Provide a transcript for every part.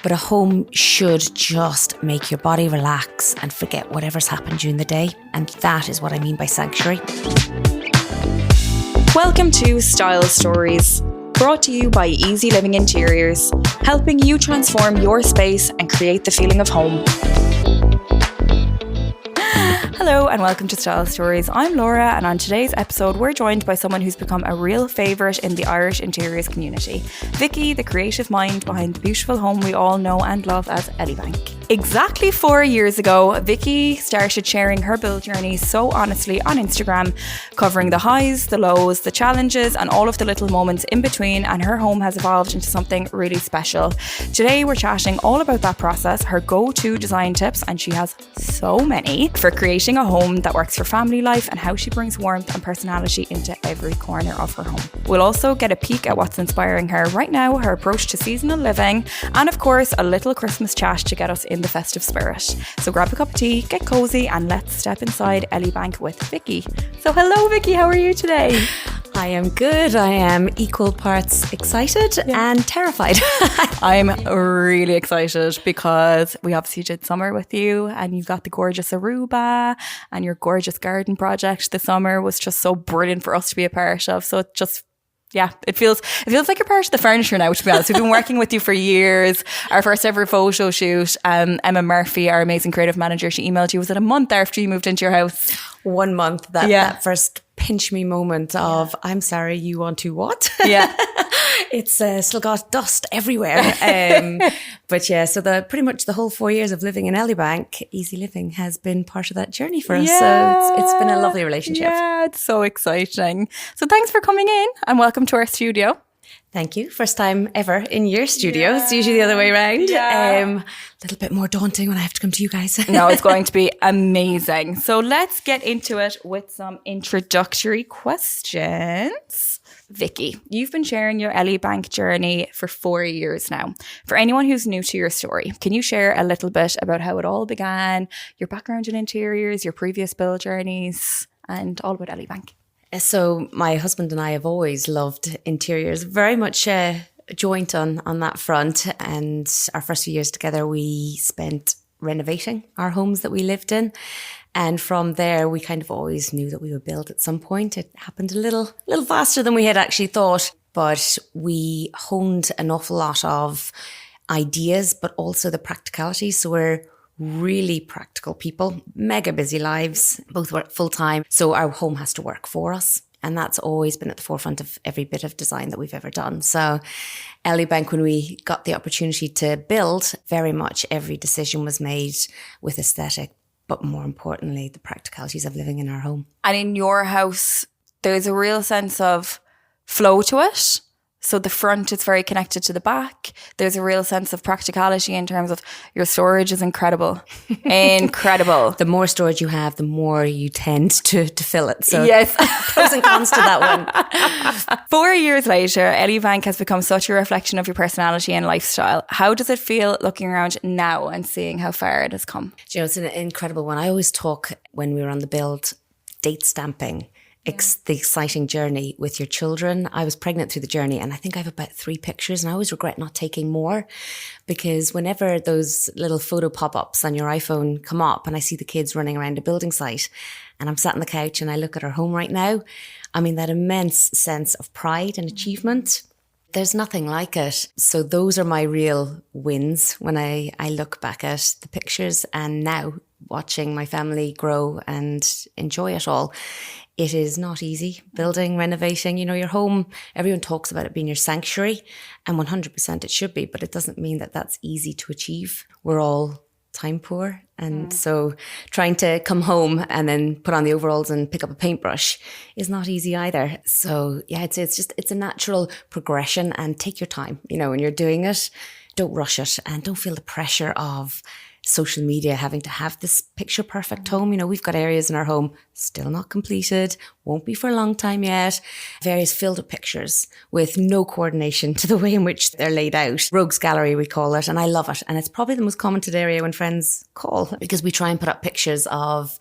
But a home should just make your body relax and forget whatever's happened during the day. And that is what I mean by sanctuary. Welcome to Style Stories, brought to you by Easy Living Interiors, helping you transform your space and create the feeling of home. Hello and welcome to Style Stories. I'm Laura, and on today's episode we're joined by someone who's become a real favourite in the Irish interiors community, Vicki, the creative mind behind the beautiful home we all know and love as Elibank. Exactly 4 years ago, Vicki started sharing her build journey so honestly on Instagram, covering the highs, the lows, the challenges and all of the little moments in between, and her home has evolved into something really special. Today we're chatting all about that process, her go-to design tips, and she has so many, for creating a home that works for family life and how she brings warmth and personality into every corner of her home. We'll also get a peek at what's inspiring her right now, her approach to seasonal living, and of course a little Christmas chat to get us in the festive spirit. So grab a cup of tea, get cozy, and let's step inside Elibank with Vicki. So hello Vicki, how are you today? I am good. I am equal parts excited and terrified. I'm really excited because we obviously did summer with you, and you got the gorgeous Aruba, and your gorgeous garden project this summer was just so brilliant for us to be a part of. So it just, yeah, it feels like you're part of the furniture now, to be honest. We've been working with you for years. Our first ever photo shoot, Emma Murphy, our amazing creative manager, she emailed you, was it a month after you moved into your house? 1 month, that first pinch me moment of, I'm sorry, you want to what? Yeah. It's still got dust everywhere. But yeah, so pretty much the whole 4 years of living in Elibank, Easy Living has been part of that journey for us. Yeah. So it's been a lovely relationship. Yeah, it's so exciting. So thanks for coming in and welcome to our studio. Thank you. First time ever in your studio. It's usually the other way around. A little bit more daunting when I have to come to you guys. No, it's going to be amazing. So let's get into it with some introductory questions. Vicki, you've been sharing your Elibank journey for 4 years now. For anyone who's new to your story, can you share a little bit about how it all began, your background in interiors, your previous build journeys, and all about Elibank? So my husband and I have always loved interiors, very much joint on that front. And our first few years together, we spent renovating our homes that we lived in. And from there, we kind of always knew that we would build at some point. It happened a little faster than we had actually thought, but we honed an awful lot of ideas, but also the practicalities. So we're really practical people, mega busy lives, both work full time. So our home has to work for us. And that's always been at the forefront of every bit of design that we've ever done. So Elibank, when we got the opportunity to build, very much every decision was made with aesthetic, but more importantly, the practicalities of living in our home. And in your house, there's a real sense of flow to it. So the front is very connected to the back. There's a real sense of practicality in terms of your storage is incredible. Incredible. The more storage you have, the more you tend to fill it. So yes. Pros and cons to that one. 4 years later, Elibank has become such a reflection of your personality and lifestyle. How does it feel looking around now and seeing how far it has come? Do you know, it's an incredible one. I always talk when we were on the build, date stamping. The exciting journey with your children. I was pregnant through the journey, and I think I have about 3 pictures, and I always regret not taking more, because whenever those little photo pop-ups on your iPhone come up and I see the kids running around a building site and I'm sat on the couch and I look at our home right now, I mean, that immense sense of pride and achievement, there's nothing like it. So those are my real wins when I look back at the pictures, and now watching my family grow and enjoy it all. It is not easy building, renovating, you know, your home. Everyone talks about it being your sanctuary, and 100% it should be, but it doesn't mean that that's easy to achieve. We're all time poor. And so trying to come home and then put on the overalls and pick up a paintbrush is not easy either. So yeah, I'd say it's a natural progression, and take your time, you know, when you're doing it. Don't rush it, and don't feel the pressure of social media having to have this picture perfect home. You know, we've got areas in our home still not completed, won't be for a long time yet. Various filter pictures with no coordination to the way in which they're laid out. Rogues gallery, we call it, and I love it. And it's probably the most commented area when friends call, because we try and put up pictures of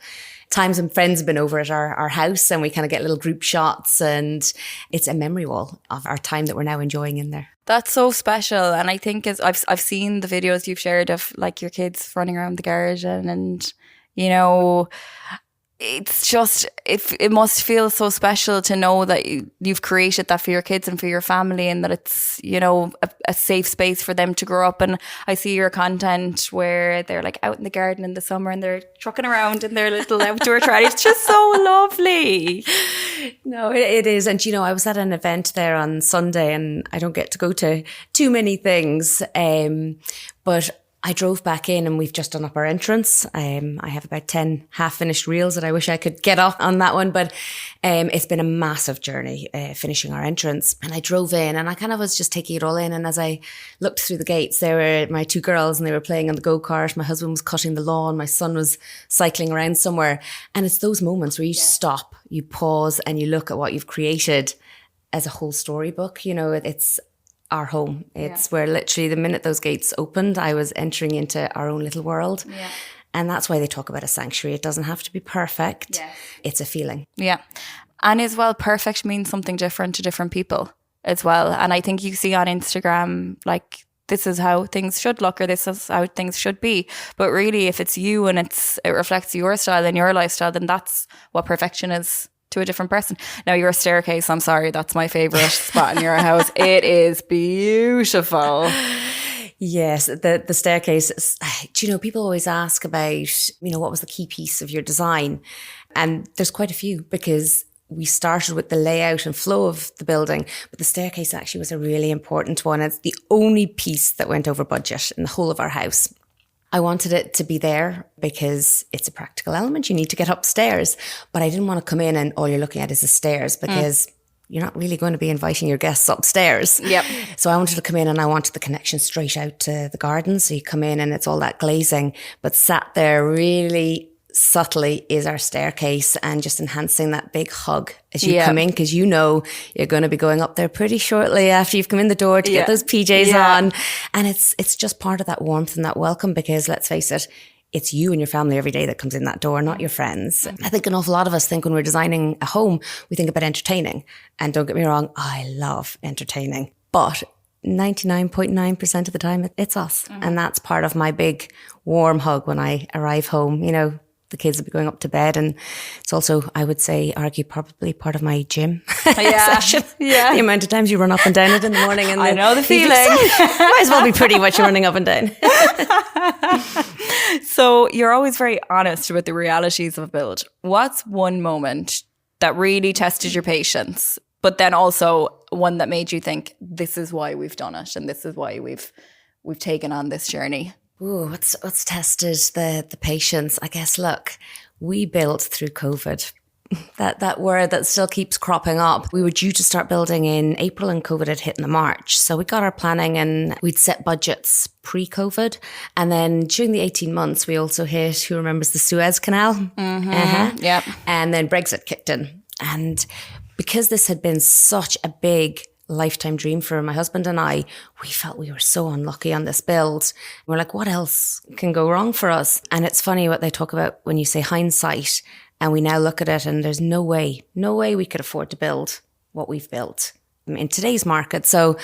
times when friends have been over at our house and we kind of get little group shots, and it's a memory wall of our time that we're now enjoying in there. That's so special. And I think I've seen the videos you've shared of like your kids running around the garage and you know, it's just, it must feel so special to know that you've created that for your kids and for your family, and that it's, you know, a safe space for them to grow up. And I see your content where they're like out in the garden in the summer and they're trucking around in their little outdoor trolley. It's just so lovely. No, it is. And, you know, I was at an event there on Sunday, and I don't get to go to too many things, but I drove back in and we've just done up our entrance. I have about 10 half-finished reels that I wish I could get off on that one. But it's been a massive journey finishing our entrance. And I drove in and I kind of was just taking it all in. And as I looked through the gates, there were my two girls and they were playing on the go-kart. My husband was cutting the lawn. My son was cycling around somewhere. And it's those moments where you stop, you pause, and you look at what you've created as a whole storybook. You know, it's our home. It's where literally the minute those gates opened, I was entering into our own little world. Yeah. And that's why they talk about a sanctuary. It doesn't have to be perfect. Yeah. It's a feeling. Yeah. And as well, perfect means something different to different people as well. And I think you see on Instagram, like, this is how things should look, or this is how things should be. But really, if it's you and it reflects your style and your lifestyle, then that's what perfection is to a different person. Now, your staircase, I'm sorry, that's my favourite spot in your house. It is beautiful. Yes, the staircase. Do you know, people always ask about, you know, what was the key piece of your design? And there's quite a few, because we started with the layout and flow of the building, but the staircase actually was a really important one. It's the only piece that went over budget in the whole of our house. I wanted it to be there because it's a practical element. You need to get upstairs. But I didn't want to come in and all you're looking at is the stairs, because you're not really going to be inviting your guests upstairs. Yep. So I wanted to come in and I wanted the connection straight out to the garden. So you come in and it's all that glazing, but sat there really subtly is our staircase, and just enhancing that big hug as you come in, because you know you're going to be going up there pretty shortly after you've come in the door to get those PJs on. And it's just part of that warmth and that welcome, because let's face it, it's you and your family every day that comes in that door, not your friends. I think an awful lot of us think when we're designing a home, we think about entertaining. And don't get me wrong, I love entertaining. But 99.9% of the time, it's us. And that's part of my big warm hug when I arrive home. You know, the kids will be going up to bed, and it's also, I would say, probably part of my gym session. Yeah. The amount of times you run up and down it in the morning. And I know the feeling. Might as well be pretty much running up and down. So you're always very honest about the realities of a build. What's one moment that really tested your patience, but then also one that made you think, this is why we've done it and this is why we've taken on this journey? Ooh, what's tested the patience? I guess, look, we built through COVID. That word that still keeps cropping up. We were due to start building in April and COVID had hit in the March. So we got our planning and we'd set budgets pre-COVID. And then during the 18 months, we also hit, who remembers the Suez Canal? Mm-hmm. Yep. And then Brexit kicked in. And because this had been such a big lifetime dream for my husband and I, we felt we were so unlucky on this build. We're like, what else can go wrong for us? And it's funny what they talk about when you say hindsight, and we now look at it and there's no way we could afford to build what we've built in today's market. So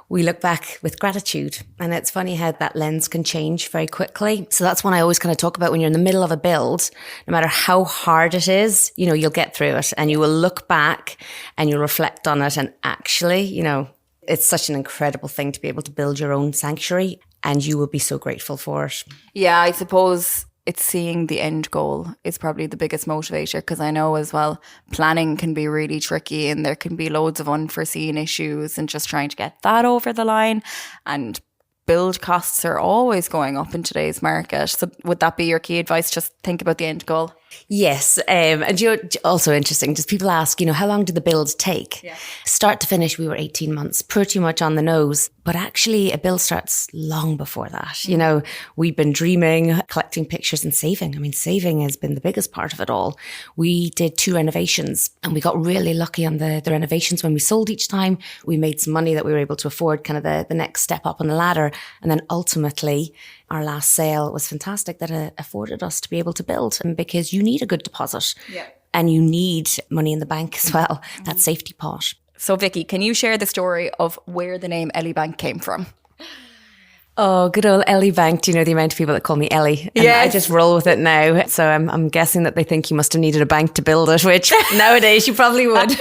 we look back with gratitude, and it's funny how that lens can change very quickly. So that's when I always kind of talk about, when you're in the middle of a build, no matter how hard it is, you know, you'll get through it and you will look back and you'll reflect on it. And actually, you know, it's such an incredible thing to be able to build your own sanctuary, and you will be so grateful for it. Yeah, I suppose it's seeing the end goal is probably the biggest motivator, because I know as well, planning can be really tricky and there can be loads of unforeseen issues, and just trying to get that over the line. And build costs are always going up in today's market. So would that be your key advice? Just think about the end goal. Yes. And you know, also interesting, just people ask, you know, how long did the build take? Yeah. Start to finish, we were 18 months, pretty much on the nose. But actually, a build starts long before that. Mm-hmm. You know, we've been dreaming, collecting pictures and saving. I mean, saving has been the biggest part of it all. We did 2 renovations and we got really lucky on the renovations. When we sold each time, we made some money that we were able to afford kind of the next step up on the ladder. And then ultimately, our last sale was fantastic, that afforded us to be able to build. And because you you need a good deposit. Yeah. And you need money in the bank as well, that safety pot. So Vicki, can you share the story of where the name Elibank came from? Oh, good old Elibank. Do you know the amount of people that call me Ellie? And Yes. I just roll with it now. So I'm guessing that they think you must have needed a bank to build it, which nowadays you probably would.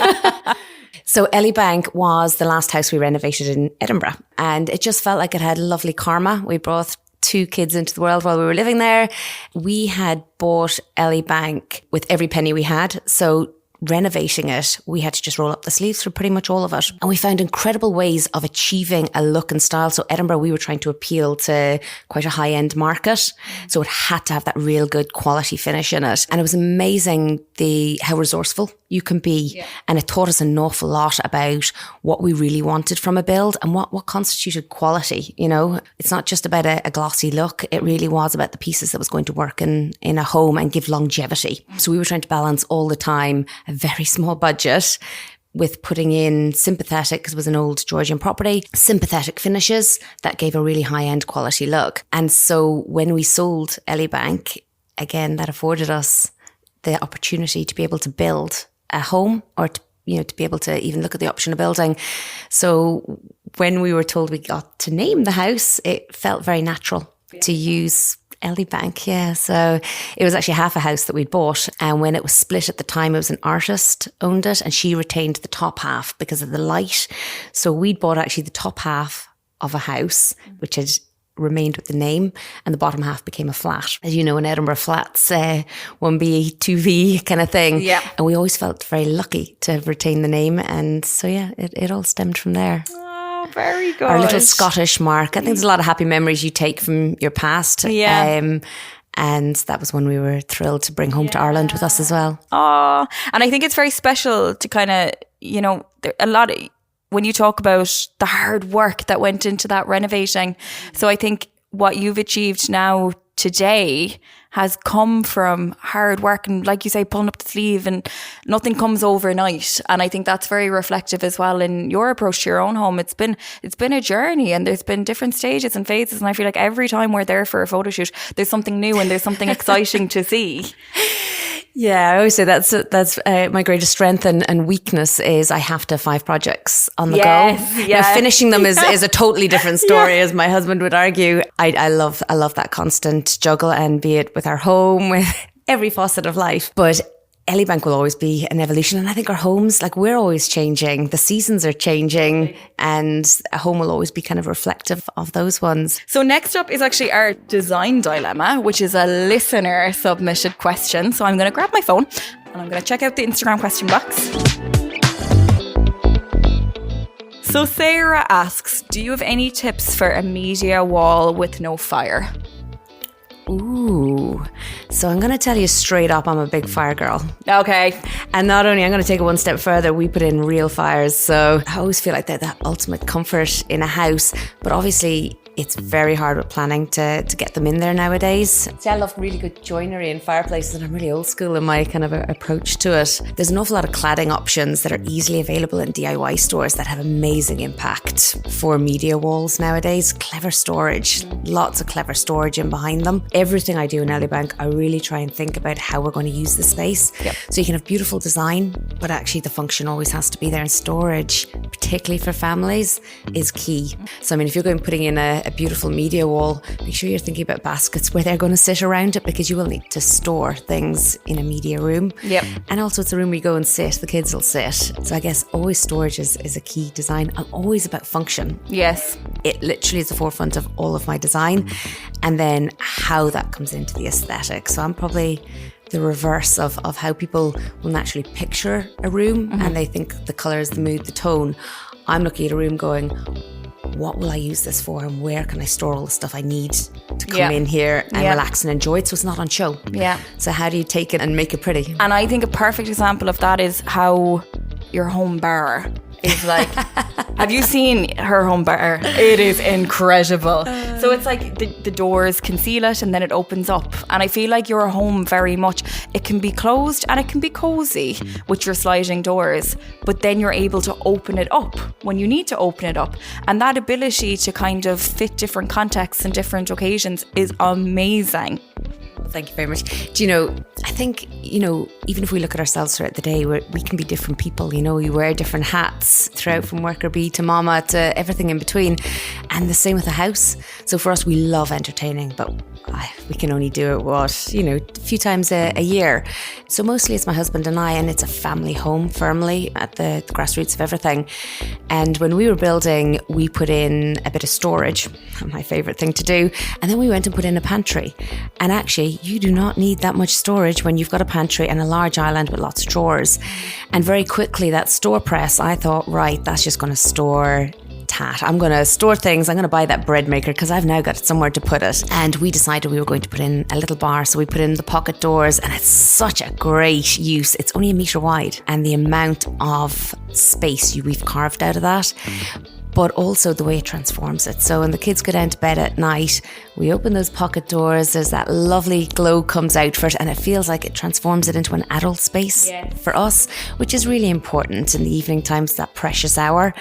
So Elibank was the last house we renovated in Edinburgh. And it just felt like it had lovely karma. We brought 2 kids into the world while we were living there. We had bought Elibank with every penny we had. So renovating it, we had to just roll up the sleeves for pretty much all of it. And we found incredible ways of achieving a look and style. So Edinburgh, we were trying to appeal to quite a high-end market. So it had to have that real good quality finish in it. And it was amazing how resourceful you can be. Yeah. And it taught us an awful lot about what we really wanted from a build and what constituted quality. You know, it's not just about a glossy look. It really was about the pieces that was going to work in a home and give longevity. So we were trying to balance all the time a very small budget with putting in sympathetic, because it was an old Georgian property, sympathetic finishes that gave a really high-end quality look. And so when we sold Elibank, again, that afforded us the opportunity to be able to build a home, or to be able to even look at the option of building. So when we were told we got to name the house, it felt very natural to use Elibank. Yeah. So it was actually half a house that we'd bought. And when it was split at the time, it was an artist owned it, and she retained the top half because of the light. So we'd bought actually the top half of a house, which had remained with the name, and the bottom half became a flat. As you know, in Edinburgh, flats, 1B, 2V kind of thing. Yeah. And we always felt very lucky to have retained the name. And so, yeah, it all stemmed from there. Oh, very good. Our little Scottish mark. I think there's a lot of happy memories you take from your past. Yeah. And that was one we were thrilled to bring home to Ireland with us as well. Oh, and I think it's very special to kind of, a lot of, when you talk about the hard work that went into that renovating. So I think what you've achieved now today has come from hard work and, like you say, pulling up the sleeve, and nothing comes overnight. And I think that's very reflective as well in your approach to your own home. It's been a journey, and there's been different stages and phases. And I feel like every time we're there for a photo shoot, there's something new and there's something exciting to see. Yeah, I always say that's my greatest strength and weakness is I have to have 5 projects on the go. Yeah. Now, finishing them is a totally different story, as my husband would argue. I love that constant juggle, and be it with our home, with every facet of life. But Elibank will always be an evolution. And I think our homes, like, we're always changing. The seasons are changing, and a home will always be kind of reflective of those ones. So next up is actually our design dilemma, which is a listener submitted question. So I'm going to grab my phone and I'm going to check out the Instagram question box. So Sarah asks, do you have any tips for a media wall with no fire? Ooh. So I'm going to tell you straight up, I'm a big fire girl. Okay. And not only, I'm going to take it one step further, we put in real fires. So I always feel like they're that ultimate comfort in a house. But obviously, it's very hard with planning to get them in there nowadays. See, I love really good joinery and fireplaces, and I'm really old school in my kind of approach to it. There's an awful lot of cladding options that are easily available in DIY stores that have amazing impact for media walls nowadays. Clever storage, lots of clever storage in behind them. Everything I do in Elibank, I really try and think about how we're going to use the space. Yep. So you can have beautiful design, but actually the function always has to be there, and storage, particularly for families, is key. So I mean, if you're going putting in a beautiful media wall, make sure you're thinking about baskets where they're going to sit around it, because you will need to store things in a media room. Yep. And also it's a room where you go and sit, the kids will sit. So I guess always storage is a key design. I'm always about function. Yes. It literally is the forefront of all of my design. And then how that comes into the aesthetic. So I'm probably the reverse of how people will naturally picture a room, and they think the colours, the mood, the tone. I'm looking at a room going, what will I use this for, and where can I store all the stuff I need to come in here and relax and enjoy it, so it's not on show. Yeah. So how do you take it and make it pretty? And I think a perfect example of that is how your home bar is like. Have you seen her home bar? It is incredible. So it's like the doors conceal it and then it opens up. And I feel like your home very much, it can be closed and it can be cozy with your sliding doors, but then you're able to open it up when you need to open it up. And that ability to kind of fit different contexts and different occasions is amazing. Thank you very much. Do you know, I think, you know, even if we look at ourselves throughout the day, we can be different people. You know, we wear different hats throughout, from worker bee to mama to everything in between. And the same with the house. So for us, we love entertaining, but we can only do it, a few times a year. So mostly it's my husband and I, and it's a family home firmly at the grassroots of everything. And when we were building, we put in a bit of storage, my favourite thing to do. And then we went and put in a pantry. And actually, you do not need that much storage when you've got a pantry and a large island with lots of drawers. And very quickly, that store press, I thought, right, that's just going to store tat. I'm going to store things. I'm going to buy that bread maker because I've now got somewhere to put it. And we decided we were going to put in a little bar. So we put in the pocket doors, and it's such a great use. It's only 1 metre wide, and the amount of space we've carved out of that, but also the way it transforms it. So when the kids go down to bed at night, we open those pocket doors, there's that lovely glow comes out for it, and it feels like it transforms it into an adult space for us, which is really important in the evening times, that precious hour.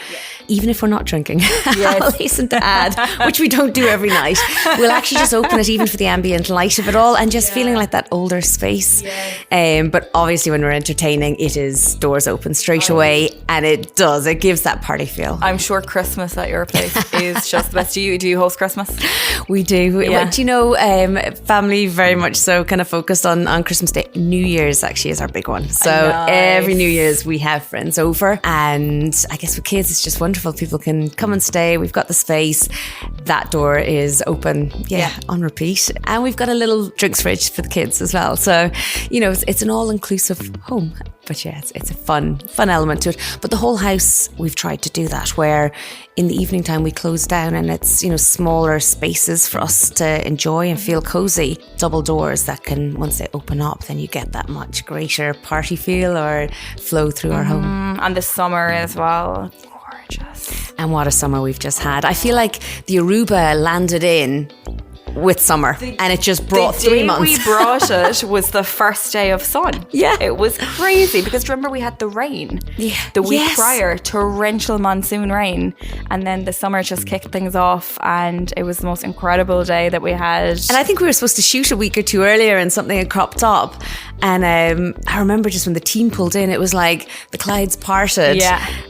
Even if we're not drinking, I'll hasten to add, which we don't do every night. We'll actually just open it even for the ambient light of it all, and just feeling like that older space. But obviously when we're entertaining, it is doors open straight away, and it gives that party feel. I'm sure Christmas at your place is just the best. Do you host Christmas? We do. But, you know, family very much so, kind of focused on Christmas Day. New Year's actually is our big one. So every New Year's we have friends over, and I guess with kids it's just wonderful. People can come and stay. We've got the space. That door is open, on repeat. And we've got a little drinks fridge for the kids as well. So, you know, it's an all-inclusive home. But it's a fun element to it. But the whole house, we've tried to do that, where in the evening time we close down, and it's, you know, smaller spaces for us to enjoy and feel cozy. Double doors that can, once they open up, then you get that much greater party feel or flow through our home. And the summer as well. Gorgeous. And what a summer we've just had. I feel like the Aruba landed in with summer, and it just brought 3 months. The day we brought it was the first day of sun. Yeah. It was crazy, because remember we had the rain the week prior, torrential monsoon rain, and then the summer just kicked things off, and it was the most incredible day that we had. And I think we were supposed to shoot a week or two earlier, and something had cropped up, and I remember just when the team pulled in, it was like the clouds parted.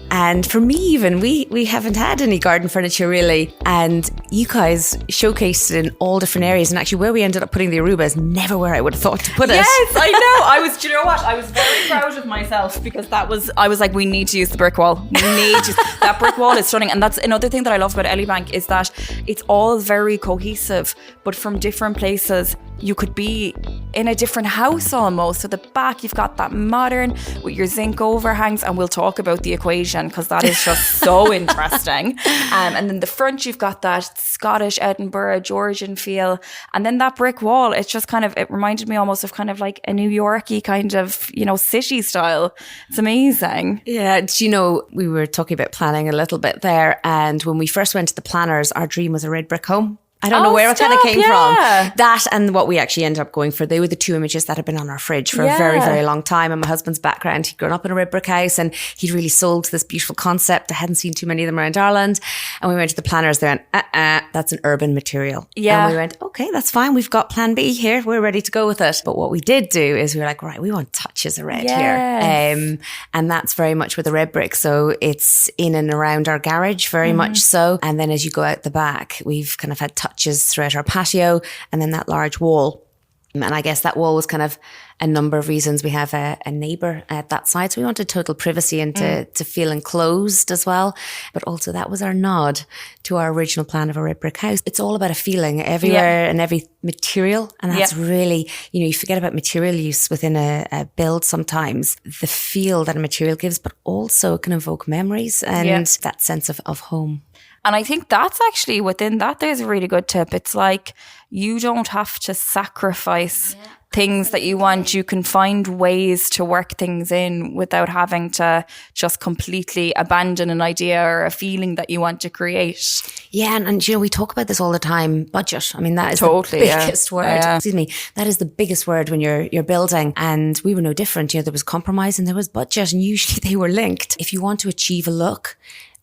And for me, even we haven't had any garden furniture really, and you guys showcased it in all different areas, and actually where we ended up putting the Aruba is never where I would have thought to put it. Yes, I know. Do you know what? I was very proud of myself, because I was like, we need to use the brick wall. That brick wall is stunning. And that's another thing that I love about Elibank, is that it's all very cohesive, but from different places. You could be in a different house almost. So the back, you've got that modern with your zinc overhangs, and we'll talk about the equation because that is just so interesting. And then the front, you've got that Scottish, Edinburgh, Georgian feel. And then that brick wall, it's just kind of, it reminded me almost of kind of like a New York-y kind of, you know, city style. It's amazing. Yeah, do you know, we were talking about planning a little bit there, and when we first went to the planners, our dream was a red brick home. I don't know where it kind of came from. That and what we actually ended up going for. They were the two images that had been on our fridge for a very, very long time. And my husband's background, he'd grown up in a red brick house, and he'd really sold this beautiful concept. I hadn't seen too many of them around Ireland. And we went to the planners there, and that's an urban material. And we went, okay, that's fine. We've got plan B here. We're ready to go with it. But what we did do is we were like, right, we want touches of red here. And that's very much with the red brick. So it's in and around our garage, very much so. And then as you go out the back, we've kind of had touches throughout our patio, and then that large wall. And I guess that wall was kind of a number of reasons. We have a neighbour at that side, so we wanted total privacy and to feel enclosed as well. But also that was our nod to our original plan of a red brick house. It's all about a feeling everywhere and every material. And that's really, you know, you forget about material use within a build sometimes. The feel that a material gives, but also it can evoke memories and that sense of home. And I think that's actually within that, there's a really good tip. It's like, you don't have to sacrifice things that you want. You can find ways to work things in without having to just completely abandon an idea or a feeling that you want to create. Yeah, and you know, we talk about this all the time, budget. I mean, that is the biggest word. Excuse me. That is the biggest word when you're building. And we were no different. You know, there was compromise and there was budget, and usually they were linked. If you want to achieve a look,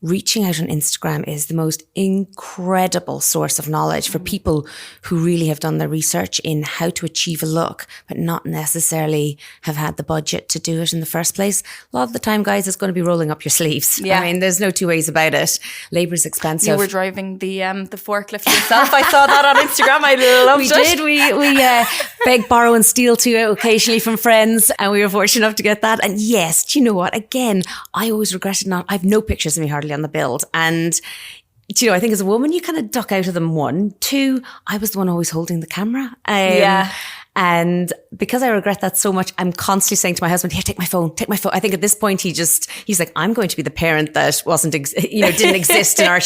reaching out on Instagram is the most incredible source of knowledge for people who really have done their research in how to achieve a look, but not necessarily have had the budget to do it in the first place. A lot of the time, guys, it's going to be rolling up your sleeves. Yeah. I mean, there's no two ways about it. Labour's expensive. You were driving the forklift yourself. I saw that on Instagram. I loved it. We beg, borrow and steal too occasionally from friends, and we were fortunate enough to get that. And yes, do you know what? Again, I always regretted not, I have no pictures of me hardly on the build. And do you know, I think as a woman, you kind of duck out of them. 1, 2, I was the one always holding the camera. And because I regret that so much, I'm constantly saying to my husband, here, take my phone. I think at this point, he's like, I'm going to be the parent that didn't exist in our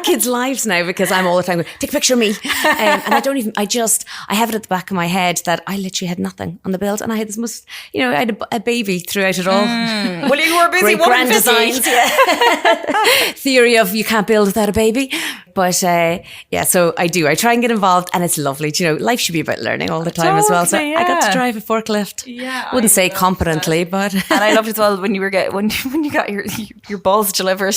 kids' lives now, because I'm all the time going, take a picture of me. And I have it at the back of my head that I literally had nothing on the build. And I had I had a baby throughout it all. Well, you were a busy Great woman, grand designs. Yeah. Theory of you can't build without a baby. But so I try and get involved, and it's lovely. Life should be about learning all the time as well. So I got to drive a forklift. Yeah, wouldn't say competently, but and I loved as well when you got your balls delivered.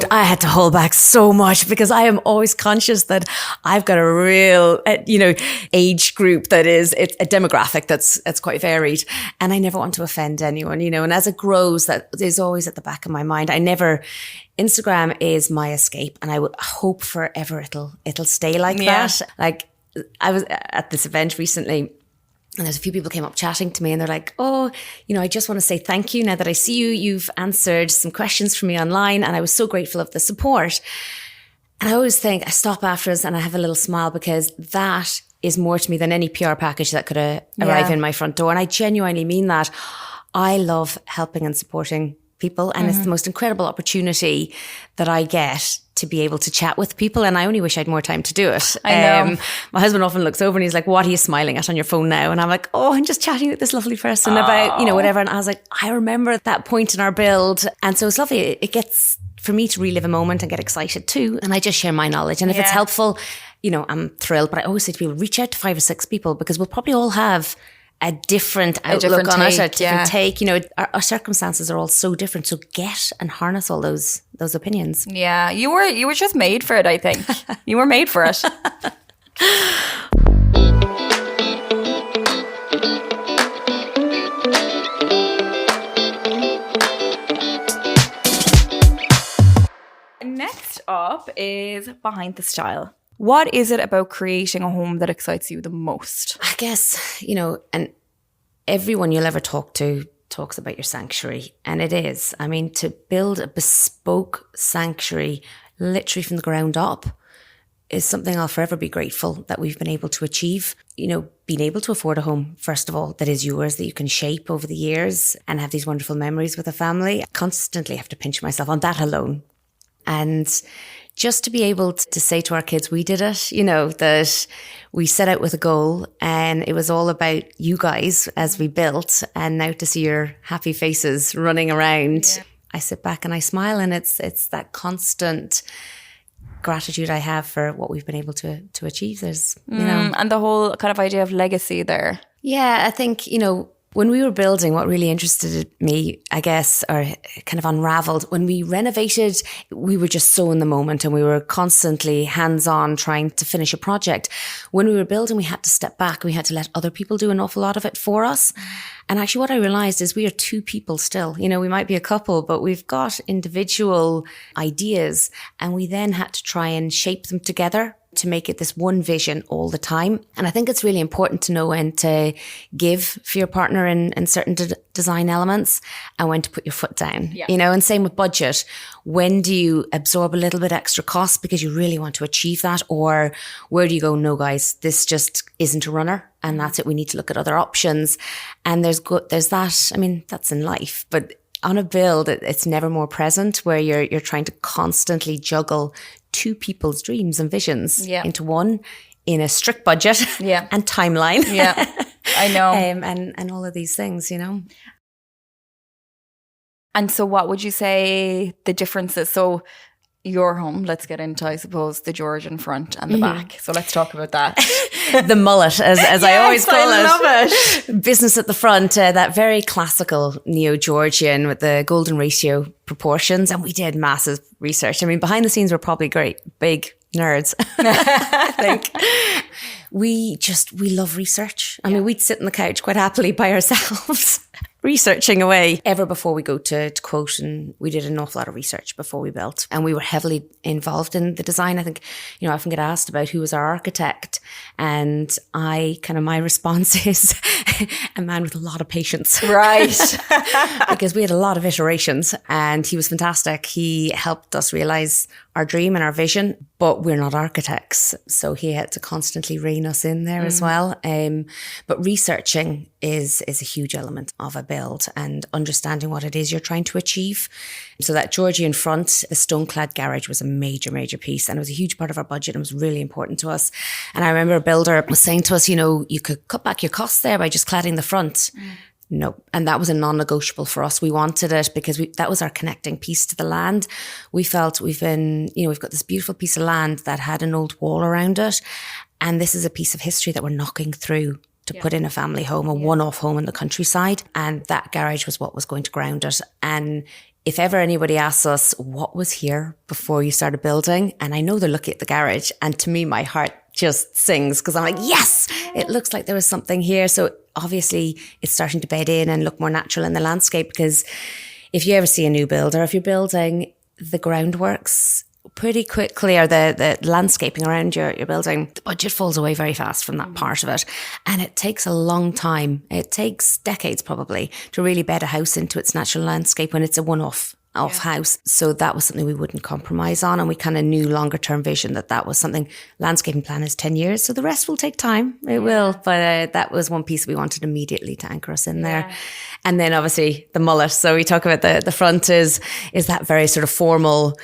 I had to hold back so much, because I am always conscious that I've got a real age group it's a demographic that's quite varied, and I never want to offend anyone. And as it grows, that is always at the back of my mind. Instagram is my escape, and I would hope forever it'll stay like that. Like, I was at this event recently, and there's a few people came up chatting to me, and they're like, oh, I just want to say thank you. Now that I see you, you've answered some questions for me online, and I was so grateful of the support. And I always think, I stop after us and I have a little smile, because that is more to me than any PR package that could arrive in my front door. And I genuinely mean that. I love helping and supporting people, and it's the most incredible opportunity that I get to be able to chat with people, and I only wish I had more time to do it. I know. My husband often looks over and he's like, what are you smiling at on your phone now? And I'm like, oh, I'm just chatting with this lovely person about, whatever. And I was like, I remember that point in our build. And so it's lovely. It gets for me to relive a moment and get excited too. And I just share my knowledge. And if it's helpful, I'm thrilled. But I always say to people, reach out to 5 or 6 people, because we'll probably all have a different outlook on it, a different take. Our circumstances are all so different. So get and harness all those opinions. Yeah, you were just made for it, I think. You were made for it. Next up is behind the style. What is it about creating a home that excites you the most? I guess, and everyone you'll ever talk to talks about your sanctuary. And it is. I mean, to build a bespoke sanctuary literally from the ground up is something I'll forever be grateful that we've been able to achieve. Being able to afford a home, first of all, that is yours, that you can shape over the years and have these wonderful memories with a family. I constantly have to pinch myself on that alone. And just to be able to say to our kids, we did it, that we set out with a goal, and it was all about you guys as we built. And now to see your happy faces running around, I sit back and I smile, and it's that constant gratitude I have for what we've been able to achieve. There's, and the whole kind of idea of legacy there. Yeah, I think, when we were building, what really interested me, I guess, or kind of unraveled, when we renovated, we were just so in the moment, and we were constantly hands-on trying to finish a project. When we were building, we had to step back. We had to let other people do an awful lot of it for us. And actually what I realized is we are 2 people still. We might be a couple, but we've got individual ideas, and we then had to try and shape them together to make it this one vision all the time. And I think it's really important to know when to give for your partner in certain design elements, and when to put your foot down, and same with budget. When do you absorb a little bit extra cost because you really want to achieve that? Or where do you go, no guys, this just isn't a runner, and that's it. We need to look at other options. And there's that, I mean, that's in life, but on a build, it's never more present, where you're trying to constantly juggle 2 people's dreams and visions into one, in a strict budget and timeline. Yeah, I know. And all of these things, And so what would you say the difference is? So your home, let's get into, I suppose, the Georgian front and the back. So let's talk about that. The mullet, as I always call it. I love it. Business at the front, that very classical neo-Georgian with the golden ratio proportions. And we did massive research. I mean, behind the scenes, we're probably great, big nerds, I think. We love research. I mean, we'd sit on the couch quite happily by ourselves, researching away. Ever before we go to quote, and we did an awful lot of research before we built. And we were heavily involved in the design. I think, I often get asked about who was our architect. And my response is a man with a lot of patience. Right. Because we had a lot of iterations and he was fantastic. He helped us realize our dream and our vision, but we're not architects. So he had to constantly rein us in there as well. But researching is a huge element of a build and understanding what it is you're trying to achieve. So that Georgian front, the stone-clad garage was a major, major piece. And it was a huge part of our budget and was really important to us. And I remember a builder was saying to us, you could cut back your costs there by just cladding the front. No. And that was a non-negotiable for us. We wanted it because that was our connecting piece to the land. We felt we've got this beautiful piece of land that had an old wall around it. And this is a piece of history that we're knocking through to put in a family home, a one-off home in the countryside. And that garage was what was going to ground it. And if ever anybody asks us, what was here before you started building? And I know they're looking at the garage. And to me, my heart just sings because I'm like, yes, it looks like there was something here. So obviously it's starting to bed in and look more natural in the landscape, because if you ever see a new build or if you're building, the groundworks pretty quickly, or the landscaping around your building, the budget falls away very fast from that part of it. And it takes a long time. It takes decades probably to really bed a house into its natural landscape when it's a one-off house. So that was something we wouldn't compromise on. And we kind of knew longer term vision that was something. Landscaping plan is 10 years. So the rest will take time. It will. But that was one piece we wanted immediately to anchor us in there. And then obviously the mullet. So we talk about the front is that very sort of formal,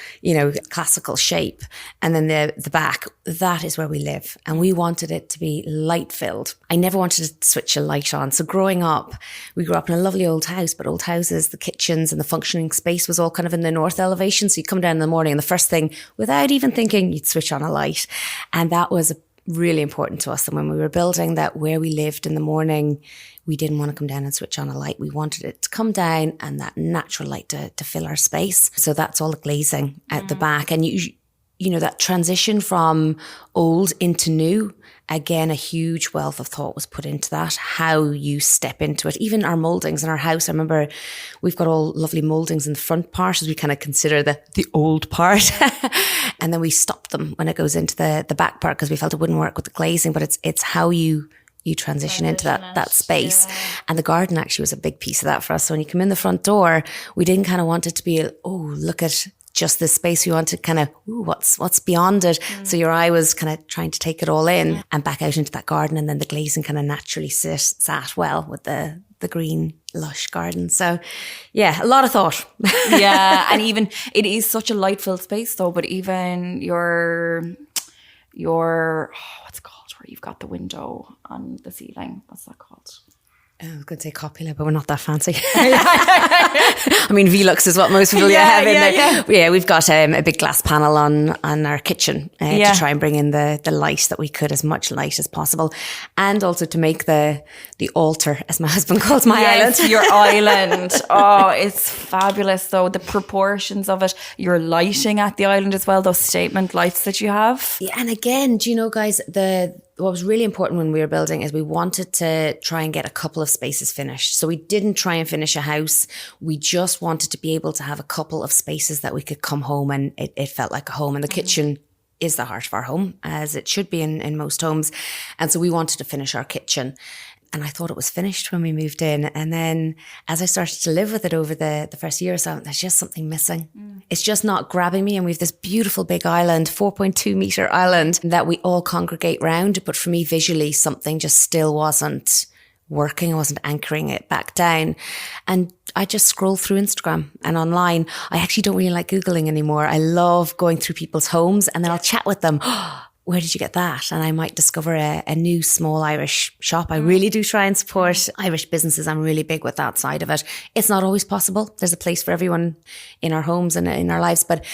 classical shape. And then the back, that is where we live. And we wanted it to be light filled. I never wanted to switch a light on. So growing up, we grew up in a lovely old house, but old houses, the kitchens and the functioning space was all kind of in the north elevation. So you come down in the morning and the first thing, without even thinking, you'd switch on a light. And that was really important to us. And when we were building that, where we lived in the morning, we didn't want to come down and switch on a light. We wanted it to come down and that natural light to fill our space. So that's all the glazing at the back. And that transition from old into new, again, a huge wealth of thought was put into that, how you step into it. Even our mouldings in our house, I remember we've got all lovely mouldings in the front part as we kind of consider the old part. And then we stopped them when it goes into the back part because we felt it wouldn't work with the glazing, but it's how you transition into that space. Yeah. And the garden actually was a big piece of that for us. So when you come in the front door, we didn't kind of want it to be, look at just this space. We wanted kind of, what's beyond it? So your eye was kind of trying to take it all in and back out into that garden. And then the glazing kind of naturally sat well with the green, lush garden. So yeah, a lot of thought. Yeah. And even it is such a light filled space though, but even your what's it called? Where you've got the window on the ceiling. What's that called? I was going to say copula, but we're not that fancy. I mean, Velux is what most people have in there. Yeah, we've got a big glass panel on our kitchen to try and bring in the light that we could, as much light as possible. And also to make the altar, as my husband calls my island. Your island. Oh, it's fabulous though. The proportions of it, your lighting at the island as well, those statement lights that you have. Yeah, and again, do you know, guys, what was really important when we were building is we wanted to try and get a couple of spaces finished. So we didn't try and finish a house. We just wanted to be able to have a couple of spaces that we could come home and it felt like a home. And the kitchen is the heart of our home, as it should be in most homes. And so we wanted to finish our kitchen. And I thought it was finished when we moved in. And then as I started to live with it over the first year or so, there's just something missing. It's just not grabbing me. And we have this beautiful big island, 4.2 metre island that we all congregate round. But for me, visually, something just still wasn't working. I wasn't anchoring it back down. And I just scroll through Instagram and online. I actually don't really like Googling anymore. I love going through people's homes and then I'll chat with them. where did you get that? And I might discover a new small Irish shop. I really do try and support Irish businesses. I'm really big with that side of it. It's not always possible. There's a place for everyone in our homes and in our lives. But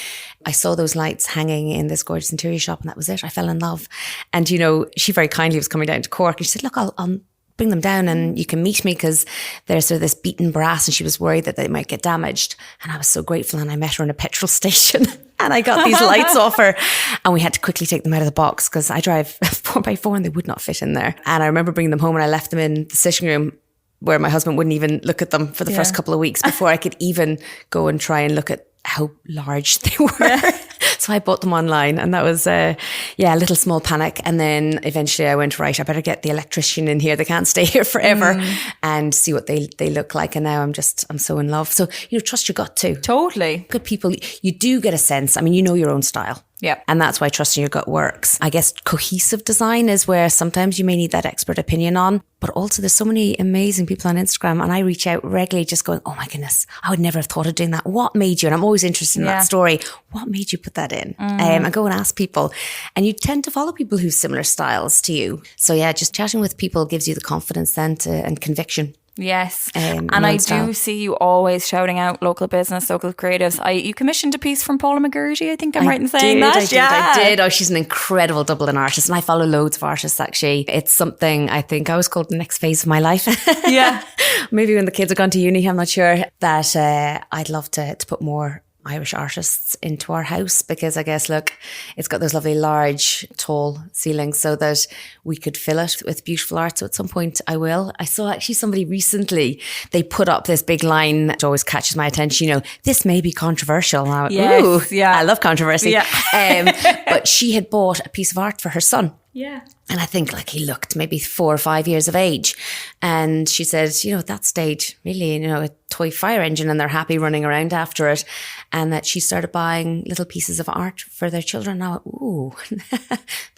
I saw those lights hanging in this gorgeous interior shop, and that was it. I fell in love. And, you know, she very kindly was coming down to Cork, and she said, look, I'll bring them down and you can meet me, because they're sort of this beaten brass, and she was worried that they might get damaged. And I was so grateful, and I met her in a petrol station and I got these lights off her, and we had to quickly take them out of the box because I drive 4x4 and they would not fit in there. And I remember bringing them home, and I left them in the sitting room where my husband wouldn't even look at them for the first couple of weeks before I could even go and try and look at how large they were. Yeah. So I bought them online, and that was, a little small panic. And then eventually I went, right, I better get the electrician in here. They can't stay here forever, and see what they look like. And now I'm so in love. So, you know, trust your gut too. Totally. Good people, you do get a sense. I mean, you know your own style. Yeah. And that's why trusting your gut works. I guess cohesive design is where sometimes you may need that expert opinion on, but also there's so many amazing people on Instagram, and I reach out regularly just going, oh my goodness, I would never have thought of doing that. What made you? And I'm always interested in that story. What made you put that in? And go and ask people. And you tend to follow people who've similar styles to you. So yeah, just chatting with people gives you the confidence then and conviction. Yes. And I do see you always shouting out local business, local creatives. You commissioned a piece from Paula McGurty, I think I'm right in saying that. I did. Oh, she's an incredible Dublin artist, and I follow loads of artists actually. It's something I think I was called the next phase of my life. Yeah. Maybe when the kids are gone to uni, I'm not sure, that I'd love to put more Irish artists into our house, because I guess, look, it's got those lovely large tall ceilings so that we could fill it with beautiful art. So at some point I will. I saw actually somebody recently, they put up this big line that always catches my attention, you know, this may be controversial. And I went, ooh, yeah, I love controversy. Yeah. But she had bought a piece of art for her son. Yeah. And I think like he looked maybe 4 or 5 years of age. And she said, you know, at that stage, really, you know, a toy fire engine, and they're happy running around after it. And that she started buying little pieces of art for their children. Now, ooh,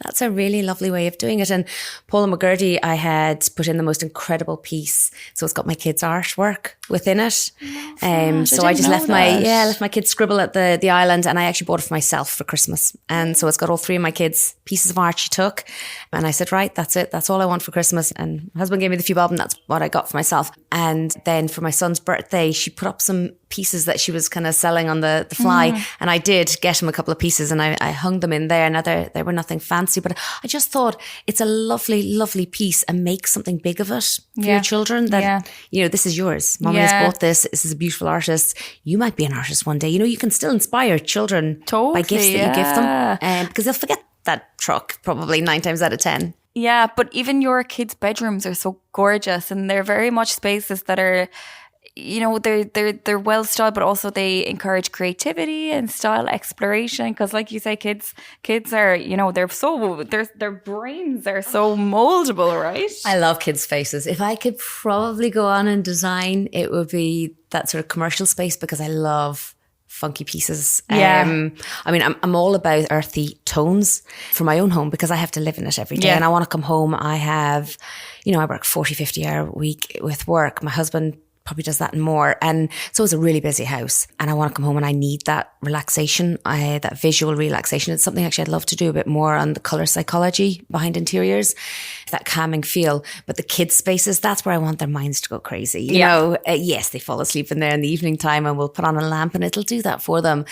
that's a really lovely way of doing it. And Paula McGurty, I had put in the most incredible piece. So it's got my kids' artwork within it. So I just left my kids scribble at the island, and I actually bought it for myself for Christmas. And so it's got all 3 of my kids' pieces of art she took. And I said, right, that's it. That's all I want for Christmas. And my husband gave me the few bob, and that's what I got for myself. And then for my son's birthday, she put up some pieces that she was kind of selling on the fly. And I did get him a couple of pieces, and I hung them in there. Now they were nothing fancy, but I just thought it's a lovely, lovely piece, and make something big of it for your children, that, you know, this is yours. Mommy has bought this. This is a beautiful artist. You might be an artist one day. You know, you can still inspire children by gifts that you give them, because they'll forget that truck probably 9 times out of 10. Yeah, but even your kids' bedrooms are so gorgeous, and they're very much spaces that are, you know, they're well styled, but also they encourage creativity and style exploration. Because, like you say, kids are, you know, their brains are so moldable, right? I love kids' faces. If I could probably go on and design, it would be that sort of commercial space, because I love funky pieces. I mean, I'm all about earthy tones for my own home, because I have to live in it every day. And I want to come home. I have, you know, I work 40, 50 hour week with work. My husband probably does that and more. And so it's a really busy house, and I want to come home and I need that relaxation, that visual relaxation. It's something actually I'd love to do a bit more on the colour psychology behind interiors, that calming feel. But the kids' spaces, that's where I want their minds to go crazy. You know, yes, they fall asleep in there in the evening time, and we'll put on a lamp and it'll do that for them.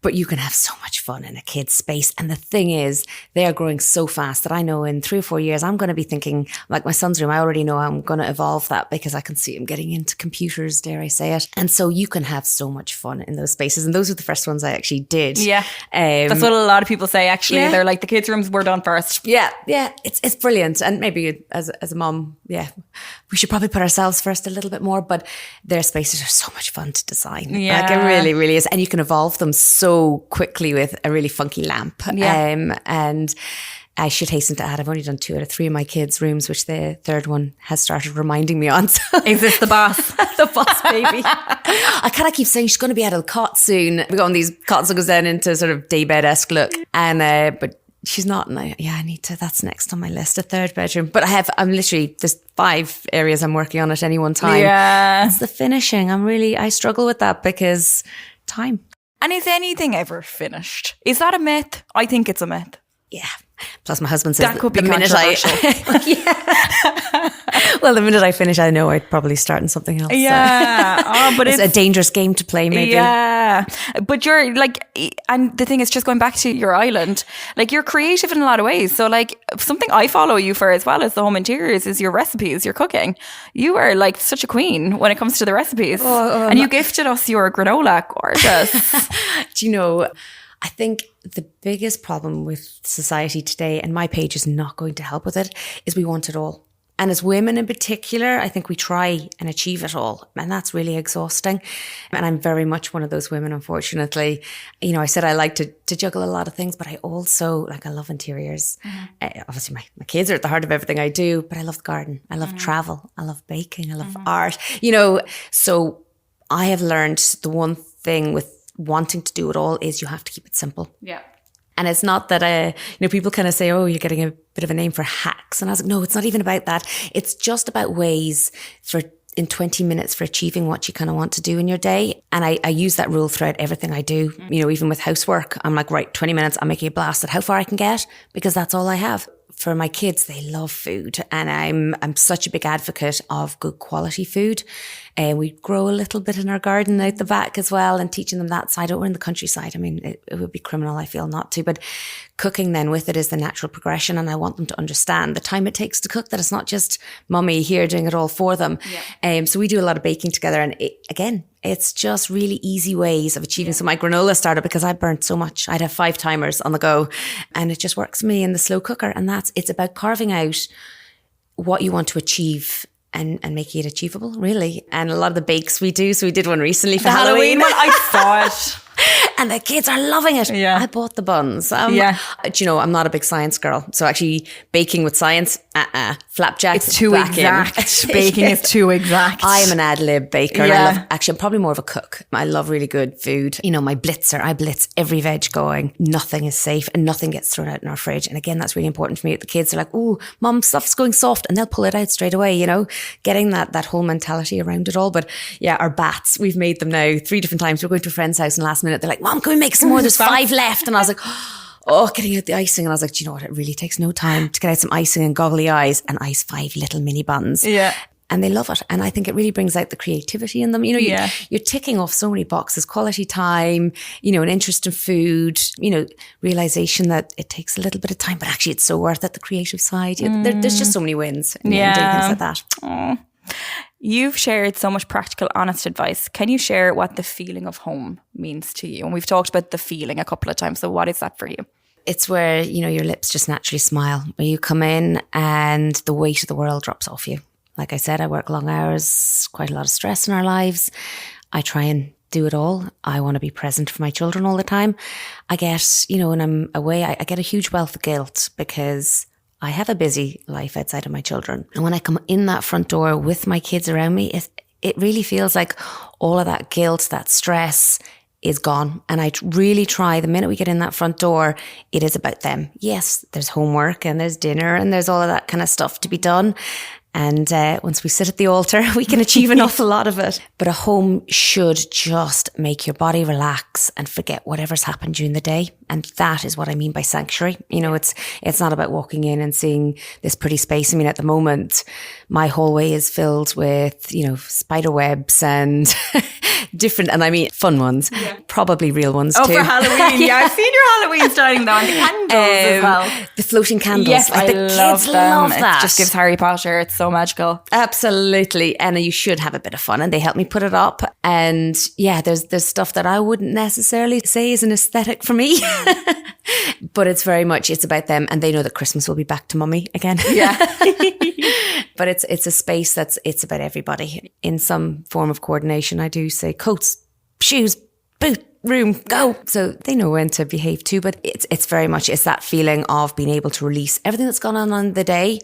But you can have so much fun in a kid's space. And the thing is, they are growing so fast that I know in 3 or 4 years, I'm going to be thinking, like my son's room, I already know I'm going to evolve that, because I can see him getting into computers, dare I say it. And so you can have so much fun in those spaces. And those were the first ones I actually did. Yeah. That's what a lot of people say, actually. Yeah. They're like, the kids' rooms were done first. Yeah. Yeah. It's brilliant. And maybe as a mom, we should probably put ourselves first a little bit more, but their spaces are so much fun to design. Yeah. Like it really, really is. And you can evolve them so quickly with a really funky lamp. Yeah. And I should hasten to add, I've only done 2 out of 3 of my kids' rooms, which the third one has started reminding me on. So is this the boss? The boss baby. I kind of keep saying she's going to be out of the cot soon. We got on these cots that goes down into sort of daybed-esque look. And, but she's not. And I need to, that's next on my list, a third bedroom. But I'm literally, there's 5 areas I'm working on at any one time. Yeah. It's the finishing. I struggle with that because time. And is anything ever finished? Is that a myth? I think it's a myth. Yeah. Plus, my husband says That could be the minute well, the minute I finish, I know I'd probably start on something else. Yeah. So. But it's a dangerous game to play, maybe. Yeah. But you're like, and the thing is, just going back to your island, like you're creative in a lot of ways. So like something I follow you for as well as the home interiors is your recipes, your cooking. You are like such a queen when it comes to the recipes. And you gifted us your granola. Gorgeous. Do you know, I think the biggest problem with society today, and my page is not going to help with it, is we want it all. And as women in particular, I think we try and achieve it all. And that's really exhausting. And I'm very much one of those women, unfortunately. You know, I said I like to juggle a lot of things, but I also, like, I love interiors. Obviously, my kids are at the heart of everything I do, but I love the garden. I love travel. I love baking. I love art. You know, so I have learned the one thing with wanting to do it all is you have to keep it simple. Yeah. And it's not that, you know, people kind of say, oh, you're getting a bit of a name for hacks. And I was like, no, it's not even about that. It's just about ways in 20 minutes for achieving what you kind of want to do in your day. And I use that rule throughout everything I do. You know, even with housework, I'm like, right, 20 minutes, I'm making a blast at how far I can get because that's all I have. For my kids, they love food, and I'm such a big advocate of good quality food. And we grow a little bit in our garden out the back as well, and teaching them that side. We're in the countryside. I mean, it would be criminal, I feel, not to. But cooking then with it is the natural progression, and I want them to understand the time it takes to cook, that it's not just mummy here doing it all for them. Yeah. So we do a lot of baking together, and it's just really easy ways of achieving. So my granola started because I burnt so much. I'd have 5 timers on the go, and it just works for me in the slow cooker. And it's about carving out what you want to achieve and making it achievable, really. And a lot of the bakes we do. So we did one recently for Halloween. one. I saw it. And the kids are loving it. Yeah. I bought the buns. Do you know, I'm not a big science girl. So actually baking with science, flapjacks. It's too exact. Baking is too exact. I am an ad lib baker. And I'm probably more of a cook. I love really good food. You know, my blitzer, I blitz every veg going. Nothing is safe and nothing gets thrown out in our fridge. And again, that's really important for me. The kids are like, oh, mum, stuff's going soft. And they'll pull it out straight away, you know, getting that whole mentality around it all. But yeah, our bats, we've made them now 3 different times. We're going to a friend's house and last minute, they're like, Mom, can we make some more? There's 5 left. And I was like, getting out the icing. And I was like, do you know what? It really takes no time to get out some icing and goggly eyes and ice 5 little mini buns. Yeah. And they love it. And I think it really brings out the creativity in them. You know, you're ticking off so many boxes: quality time, you know, an interest in food, you know, realization that it takes a little bit of time, but actually it's so worth it. The creative side. There's just so many wins in doing things like that. Aww. You've shared so much practical, honest advice. Can you share what the feeling of home means to you? And we've talked about the feeling a couple of times. So what is that for you? It's where, you know, your lips just naturally smile, where you come in and the weight of the world drops off you. Like I said, I work long hours, quite a lot of stress in our lives. I try and do it all. I want to be present for my children all the time. I get, you know, when I'm away, I get a huge wealth of guilt because I have a busy life outside of my children. And when I come in that front door with my kids around me, it really feels like all of that guilt, that stress is gone. And I really try, the minute we get in that front door, it is about them. Yes, there's homework and there's dinner and there's all of that kind of stuff to be done. And once we sit at the altar, we can achieve an awful lot of it. But a home should just make your body relax and forget whatever's happened during the day. And that is what I mean by sanctuary. You know, it's not about walking in and seeing this pretty space. I mean, at the moment, my hallway is filled with, you know, spider webs and different, and I mean fun ones, probably real ones too. Oh, for Halloween. Yeah, I've seen your Halloween styling though, and the candles as well. The floating candles. Yes, like the love kids them. love that. It just gives Harry Potter. It's so magical. Absolutely. And you should have a bit of fun, and they help me put it up. And yeah, there's stuff that I wouldn't necessarily say is an aesthetic for me. But it's very much, it's about them, and they know that Christmas will be back to mummy again. Yeah. But it's a space it's about everybody in some form of coordination. I do say coats, shoes, boot, room, go. So they know when to behave too, but it's very much, it's that feeling of being able to release everything that's gone on the day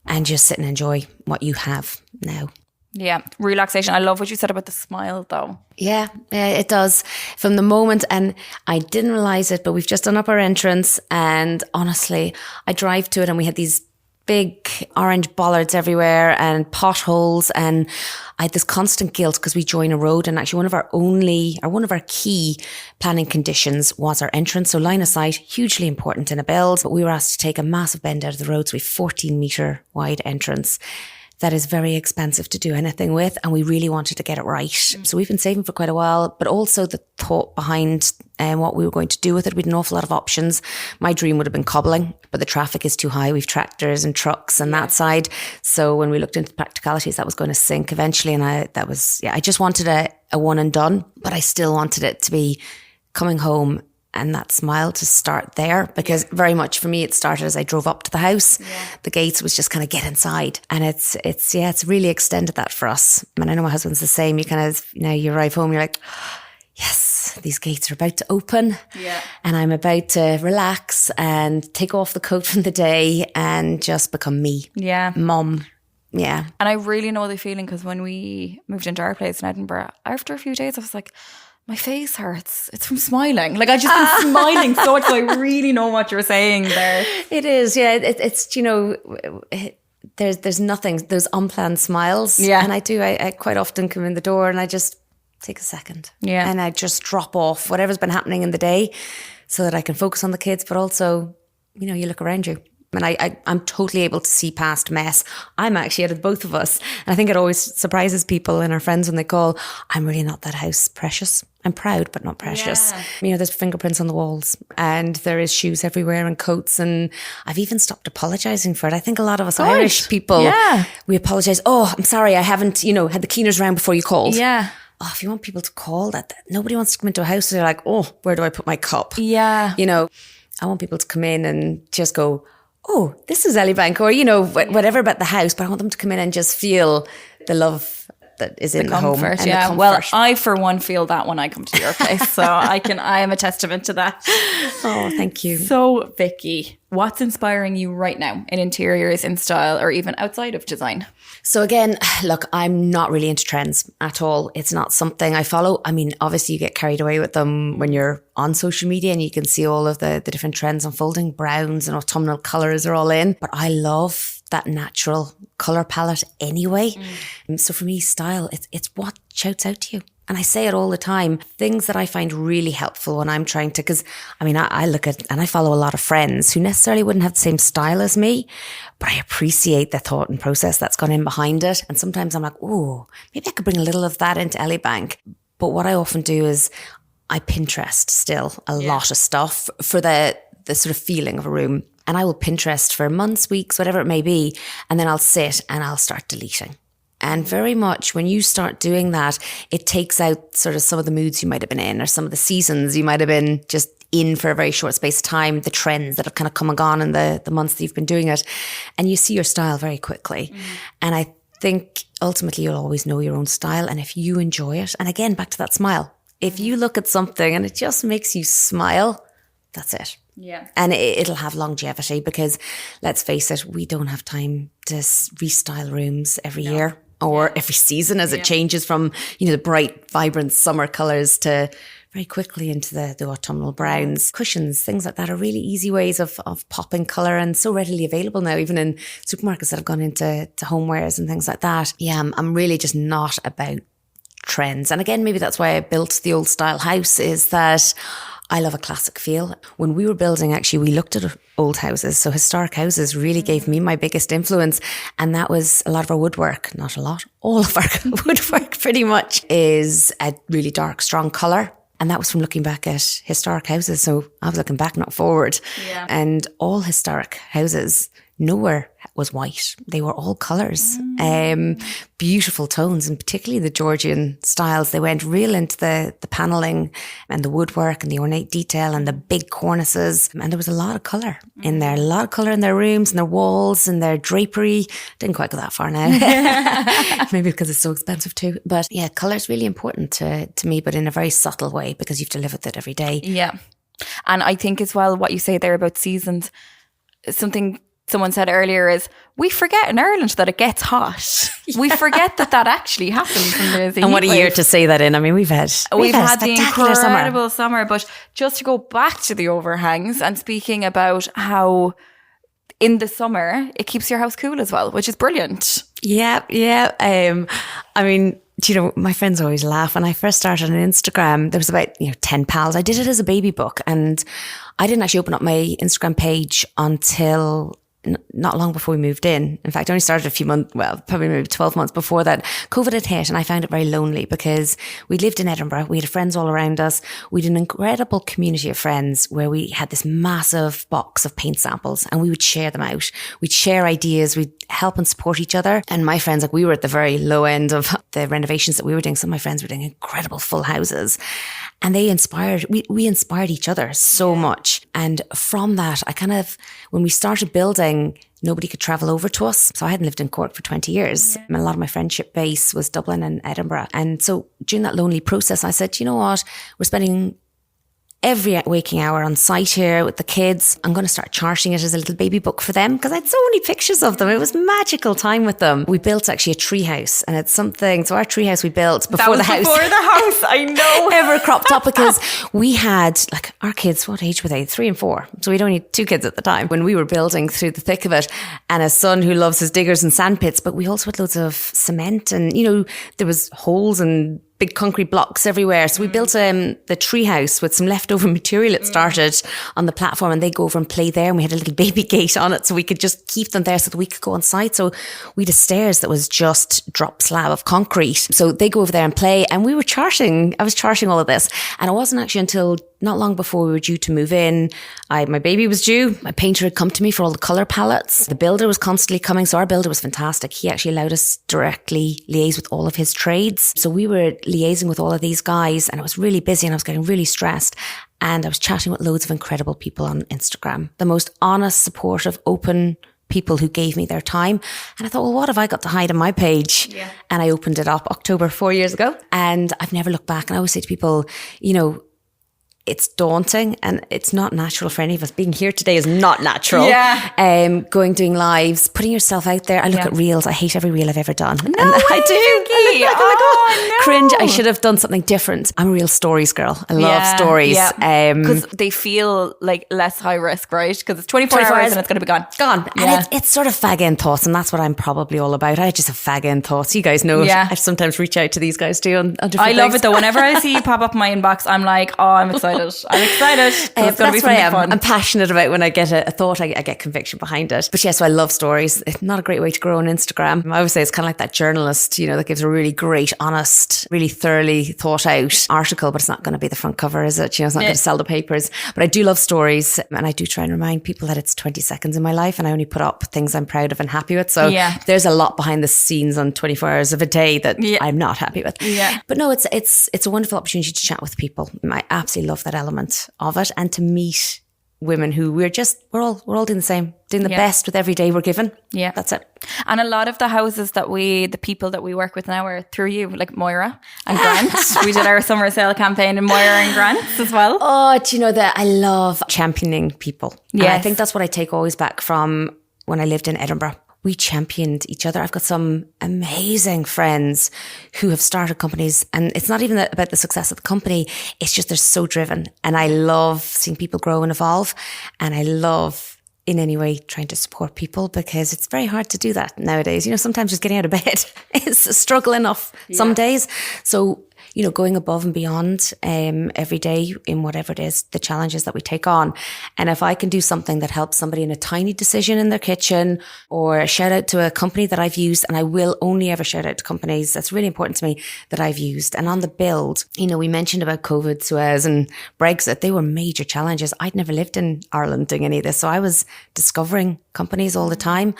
and just sit and enjoy what you have now. Yeah, relaxation. I love what you said about the smile though. Yeah, it does. From the moment, and I didn't realise it, but we've just done up our entrance, and honestly, I drive to it and we had these big orange bollards everywhere and potholes. And I had this constant guilt because we join a road, and actually one of our key planning conditions was our entrance. So line of sight, hugely important in a build, but we were asked to take a massive bend out of the road. So we have 14-metre wide entrance. That is very expensive to do anything with, and we really wanted to get it right. So we've been saving for quite a while, but also the thought behind what we were going to do with it. We had an awful lot of options. My dream would have been cobbling, but the traffic is too high. We've tractors and trucks and that side. So when we looked into the practicalities, that was going to sink eventually. And I just wanted a one and done, but I still wanted it to be coming home and that smile to start there, because very much for me, it started as I drove up to the house. Yeah. The gates was just kind of get inside, and it's really extended that for us. And I know my husband's the same. You kind of, you arrive home, you're like, yes, these gates are about to open, and I'm about to relax and take off the coat from the day and just become me. Yeah, mum. Yeah. And I really know the feeling, because when we moved into our place in Edinburgh, after a few days, I was like, my face hurts. It's from smiling. Like, I just been smiling so much. So I really know what you're saying there. It is, yeah. It's there's nothing, those unplanned smiles. Yeah. And I quite often come in the door and I just take a second. Yeah. And I just drop off whatever's been happening in the day so that I can focus on the kids, but also, you look around you. And I'm totally able to see past mess. I'm actually out of both of us. And I think it always surprises people and our friends when they call, I'm really not that house precious. I'm proud, but not precious. Yeah. There's fingerprints on the walls and there is shoes everywhere and coats. And I've even stopped apologising for it. I think a lot of us Irish people, we apologise. Oh, I'm sorry, I haven't, had the cleaners around before you called. Yeah. Oh, if you want people to call that, nobody wants to come into a house. They're like, oh, where do I put my cup? Yeah. I want people to come in and just go, oh, this is Elibank, or, whatever about the house, but I want them to come in and just feel the love that is in the home. And the comfort. Well, I for one feel that when I come to your place, so I am a testament to that. Oh, thank you. So, Vicki, what's inspiring you right now in interiors, in style, or even outside of design? So again, look, I'm not really into trends at all. It's not something I follow. I mean, obviously you get carried away with them when you're on social media and you can see all of the different trends unfolding. Browns and autumnal colours are all in. But I love that natural colour palette anyway. So for me, style, it's what shouts out to you. And I say it all the time, things that I find really helpful when I'm trying to, because I look at, and I follow a lot of friends who necessarily wouldn't have the same style as me, but I appreciate the thought and process that's gone in behind it. And sometimes I'm like, oh, maybe I could bring a little of that into Elibank. But what I often do is I Pinterest still a lot of stuff for the sort of feeling of a room. And I will Pinterest for months, weeks, whatever it may be. And then I'll sit and I'll start deleting. And very much when you start doing that, it takes out sort of some of the moods you might have been in, or some of the seasons you might have been just in for a very short space of time, the trends that have kind of come and gone in the months that you've been doing it. And you see your style very quickly. And I think ultimately you'll always know your own style. And if you enjoy it, and again, back to that smile, if you look at something and it just makes you smile, that's it. Yeah. And it'll have longevity, because let's face it, we don't have time to restyle rooms every year. Or every season as it changes from, the bright, vibrant summer colours to very quickly into the autumnal browns. Cushions, things like that are really easy ways of popping colour, and so readily available now, even in supermarkets that have gone into homewares and things like that. Yeah, I'm really just not about trends. And again, maybe that's why I built the old style house, is that I love a classic feel. When we were building, actually, we looked at old houses. So historic houses really gave me my biggest influence. And that was a lot of our woodwork. Not a lot. All of our woodwork pretty much is a really dark, strong colour. And that was from looking back at historic houses. So I was looking back, not forward. Yeah. And all historic houses, nowhere was white. They were all colours. Beautiful tones, and particularly the Georgian styles. They went real into the panelling and the woodwork and the ornate detail and the big cornices. And there was a lot of colour in there. A lot of colour in their rooms and their walls and their drapery. Didn't quite go that far now. Maybe because it's so expensive too. But yeah, colour is really important to me, but in a very subtle way, because you have to live with it every day. Yeah. And I think as well, what you say there about seasons, something someone said earlier is, we forget in Ireland that it gets hot. We forget that actually happens. And what a year to say that in. I mean, we've had the incredible summer. But just to go back to the overhangs and speaking about how in the summer, it keeps your house cool as well, which is brilliant. Yeah. I mean, do you know, my friends always laugh. When I first started on Instagram, there was about 10 pals. I did it as a baby book, and I didn't actually open up my Instagram page until not long before we moved in. In fact, I only started a few months, well, probably maybe 12 months before that. COVID had hit, and I found it very lonely because we lived in Edinburgh. We had friends all around us. We had an incredible community of friends where we had this massive box of paint samples, and we would share them out. We'd share ideas. We'd help and support each other. And my friends, like, we were at the very low end of the renovations that we were doing. Some of my friends were doing incredible full houses, and we inspired each other so much. And from that, when we started building, nobody could travel over to us. So I hadn't lived in Cork for 20 years. And a lot of my friendship base was Dublin and Edinburgh. And so during that lonely process, I said, you know what? We're spending every waking hour on site here with the kids. I'm going to start charting it as a little baby book for them because I had so many pictures of them. It was magical time with them. We built actually a tree house, and it's something. So our tree house we built before the house. Before the house, I know. Ever cropped up, because we had, like, our kids, what age were they? 3 and 4. So we'd only 2 kids at the time when we were building through the thick of it, and a son who loves his diggers and sand pits. But we also had loads of cement, and, there was holes and big concrete blocks everywhere. So we built the tree house with some leftover material it started on the platform, and they go over and play there. And we had a little baby gate on it so we could just keep them there so that we could go on site. So we had a stairs that was just drop slab of concrete. So they go over there and play, and I was charting all of this. And it wasn't actually until not long before we were due to move in, my baby was due. My painter had come to me for all the colour palettes. The builder was constantly coming. So our builder was fantastic. He actually allowed us directly liaise with all of his trades. So we were liaising with all of these guys, and it was really busy, and I was getting really stressed. And I was chatting with loads of incredible people on Instagram. The most honest, supportive, open people who gave me their time. And I thought, well, what have I got to hide on my page? Yeah. And I opened it up October 4 years ago, and I've never looked back. And I always say to people, it's daunting, and it's not natural for any of us. Being here today is not natural. Yeah. Doing lives, putting yourself out there. I look at reels. I hate every reel I've ever done. No, and I do. I'm like, no. Cringe. I should have done something different. I'm a real stories girl. I love stories. Because they feel like less high risk, right? Because it's 24 hours and it's going to be gone. And it's sort of fag-in thoughts, and that's what I'm probably all about. I just have fag-in thoughts. You guys know it. I sometimes reach out to these guys too on different things. Love it though. Whenever I see you pop up in my inbox, I'm like, oh, I'm excited. It's going to be something fun. I'm passionate about when I get a thought, I get conviction behind it. But yes, so I love stories. It's not a great way to grow on Instagram. I always say it's kind of like that journalist, that gives a really great, honest, really thoroughly thought out article, but it's not going to be the front cover, is it? It's not going to sell the papers. But I do love stories, and I do try and remind people that it's 20 seconds in my life, and I only put up things I'm proud of and happy with. So there's a lot behind the scenes on 24 hours of a day that I'm not happy with. Yeah. But no, it's a wonderful opportunity to chat with people. I absolutely love that element of it, and to meet women who we're all doing the same, doing the best with every day we're given. Yeah, that's it. And a lot of the houses the people that we work with now are through you, like Moira and Grant. We did our summer sale campaign in Moira and Grant as well. Oh, do you know that I love championing people? Yeah, I think that's what I take always back from when I lived in Edinburgh. We championed each other. I've got some amazing friends who have started companies, and it's not even about the success of the company. It's just they're so driven, and I love seeing people grow and evolve, and I love in any way trying to support people, because it's very hard to do that nowadays. Sometimes just getting out of bed is a struggle enough some days. So going above and beyond every day in whatever it is, the challenges that we take on. And if I can do something that helps somebody in a tiny decision in their kitchen, or a shout out to a company that I've used, and I will only ever shout out to companies, that's really important to me, that I've used. And on the build, we mentioned about COVID, Suez and Brexit. They were major challenges. I'd never lived in Ireland doing any of this. So I was discovering companies all the time,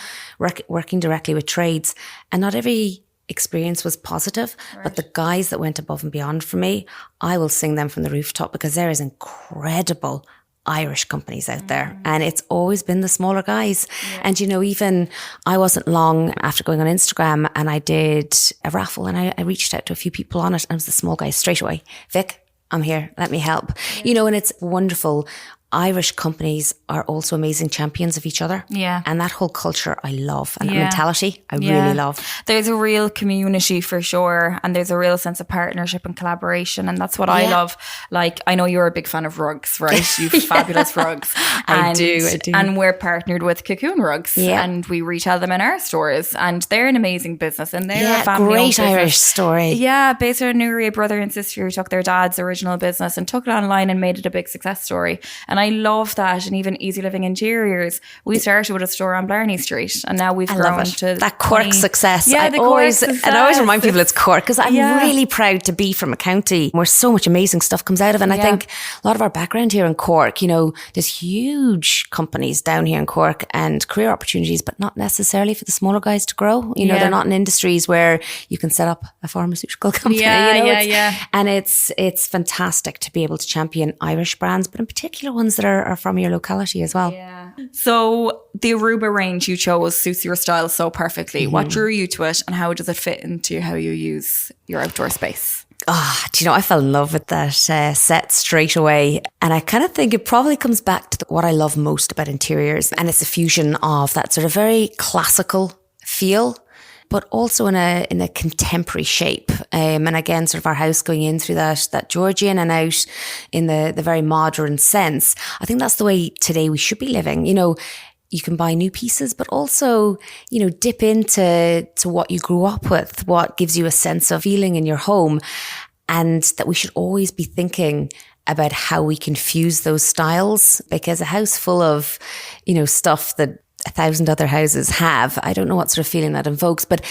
working directly with trades, and not every experience was positive, but the guys that went above and beyond for me, I will sing them from the rooftop, because there is incredible Irish companies out there, and it's always been the smaller guys. And even I wasn't long after going on Instagram, and I did a raffle, and I reached out to a few people on it, and it was the small guys straight away. Vic, I'm here, let me help. And it's wonderful. Irish companies are also amazing champions of each other. Yeah. And that whole culture I love. And that mentality I really love. There's a real community for sure. And there's a real sense of partnership and collaboration. And that's what I love. Like, I know you're a big fan of rugs, right? You've fabulous rugs. I do. And we're partnered with Cocoon Rugs. Yeah. And we retail them in our stores. And they're an amazing business. And they're a family-owned great business. Irish story. Yeah, based on Newry, a brother and sister who took their dad's original business and took it online and made it a big success story. And I love that. And even Easy Living Interiors, we started with a store on Blarney Street, and now we've grown to that Cork success. Yeah, And I always remind people it's Cork, because I'm really proud to be from a county where so much amazing stuff comes out of. And I think a lot of our background here in Cork, you know, there's huge companies down here in Cork and career opportunities, but not necessarily for the smaller guys to grow. You know, they're not in industries where you can set up a pharmaceutical company. And it's fantastic to be able to champion Irish brands, but in particular ones that are from your locality as well. Yeah. So the Aruba range you chose suits your style so perfectly. What drew you to it, and how does it fit into how you use your outdoor space? Do you know, I fell in love with that set straight away. And I kind of think it probably comes back to what I love most about interiors. And it's a fusion of that sort of very classical feel, but also in a contemporary shape. And again, sort of our house going in through that Georgian and out in the very modern sense. I think that's the way today we should be living. You know, you can buy new pieces, but also, you know, dip into what you grew up with, what gives you a sense of feeling in your home. And that we should always be thinking about how we can fuse those styles, because a house full of, you know, stuff that 1,000 other houses have, I don't know what sort of feeling that invokes, but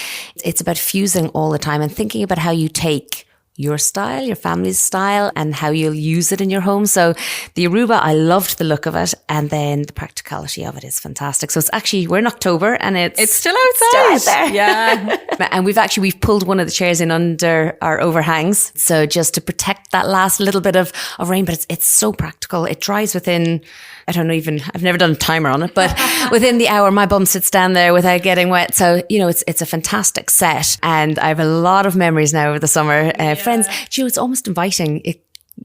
it's about fusing all the time and thinking about how you take your style, your family's style, and how you'll use it in your home. So the Aruba, I loved the look of it, and then the practicality of it is fantastic. So it's actually, we're in October and it's still outside. Still out there. Yeah. And we've pulled one of the chairs in under our overhangs. So just to protect that last little bit of rain, but it's so practical. It dries within, I don't know, even, I've never done a timer on it, but within the hour, my bum sits down there without getting wet. So, you know, it's a fantastic set. And I have a lot of memories now over the summer. Friends, you know, it's almost inviting.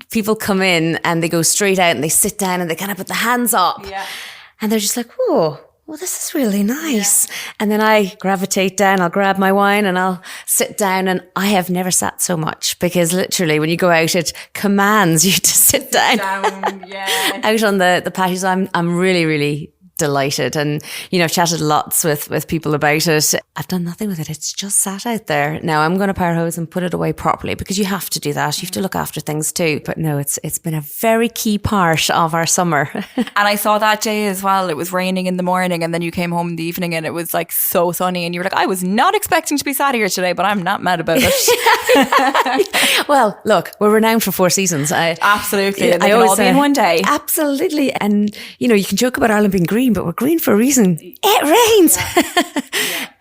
People come in and they go straight out and they sit down and they kind of put the hands up. Yeah. And they're just like, whoa, well, this is really nice. Yeah. And then I gravitate down, I'll grab my wine and I'll sit down, and I have never sat so much, because literally when you go out, it commands you to sit down. Out on the patio. So I'm really, really delighted. And, you know, I've chatted lots with people about it. I've done nothing with it. It's just sat out there. Now I'm going to power hose and put it away properly, because you have to do that. You have to look after things too. But no, it's been a very key part of our summer. And I saw that day as well. It was raining in the morning, and then you came home in the evening and it was like so sunny, and you were like, I was not expecting to be sat here today, but I'm not mad about it. Well, look, we're renowned for 4 seasons. Absolutely. I always say in one day. Absolutely. And, you know, you can joke about Ireland being green, but we're green for a reason. It rains.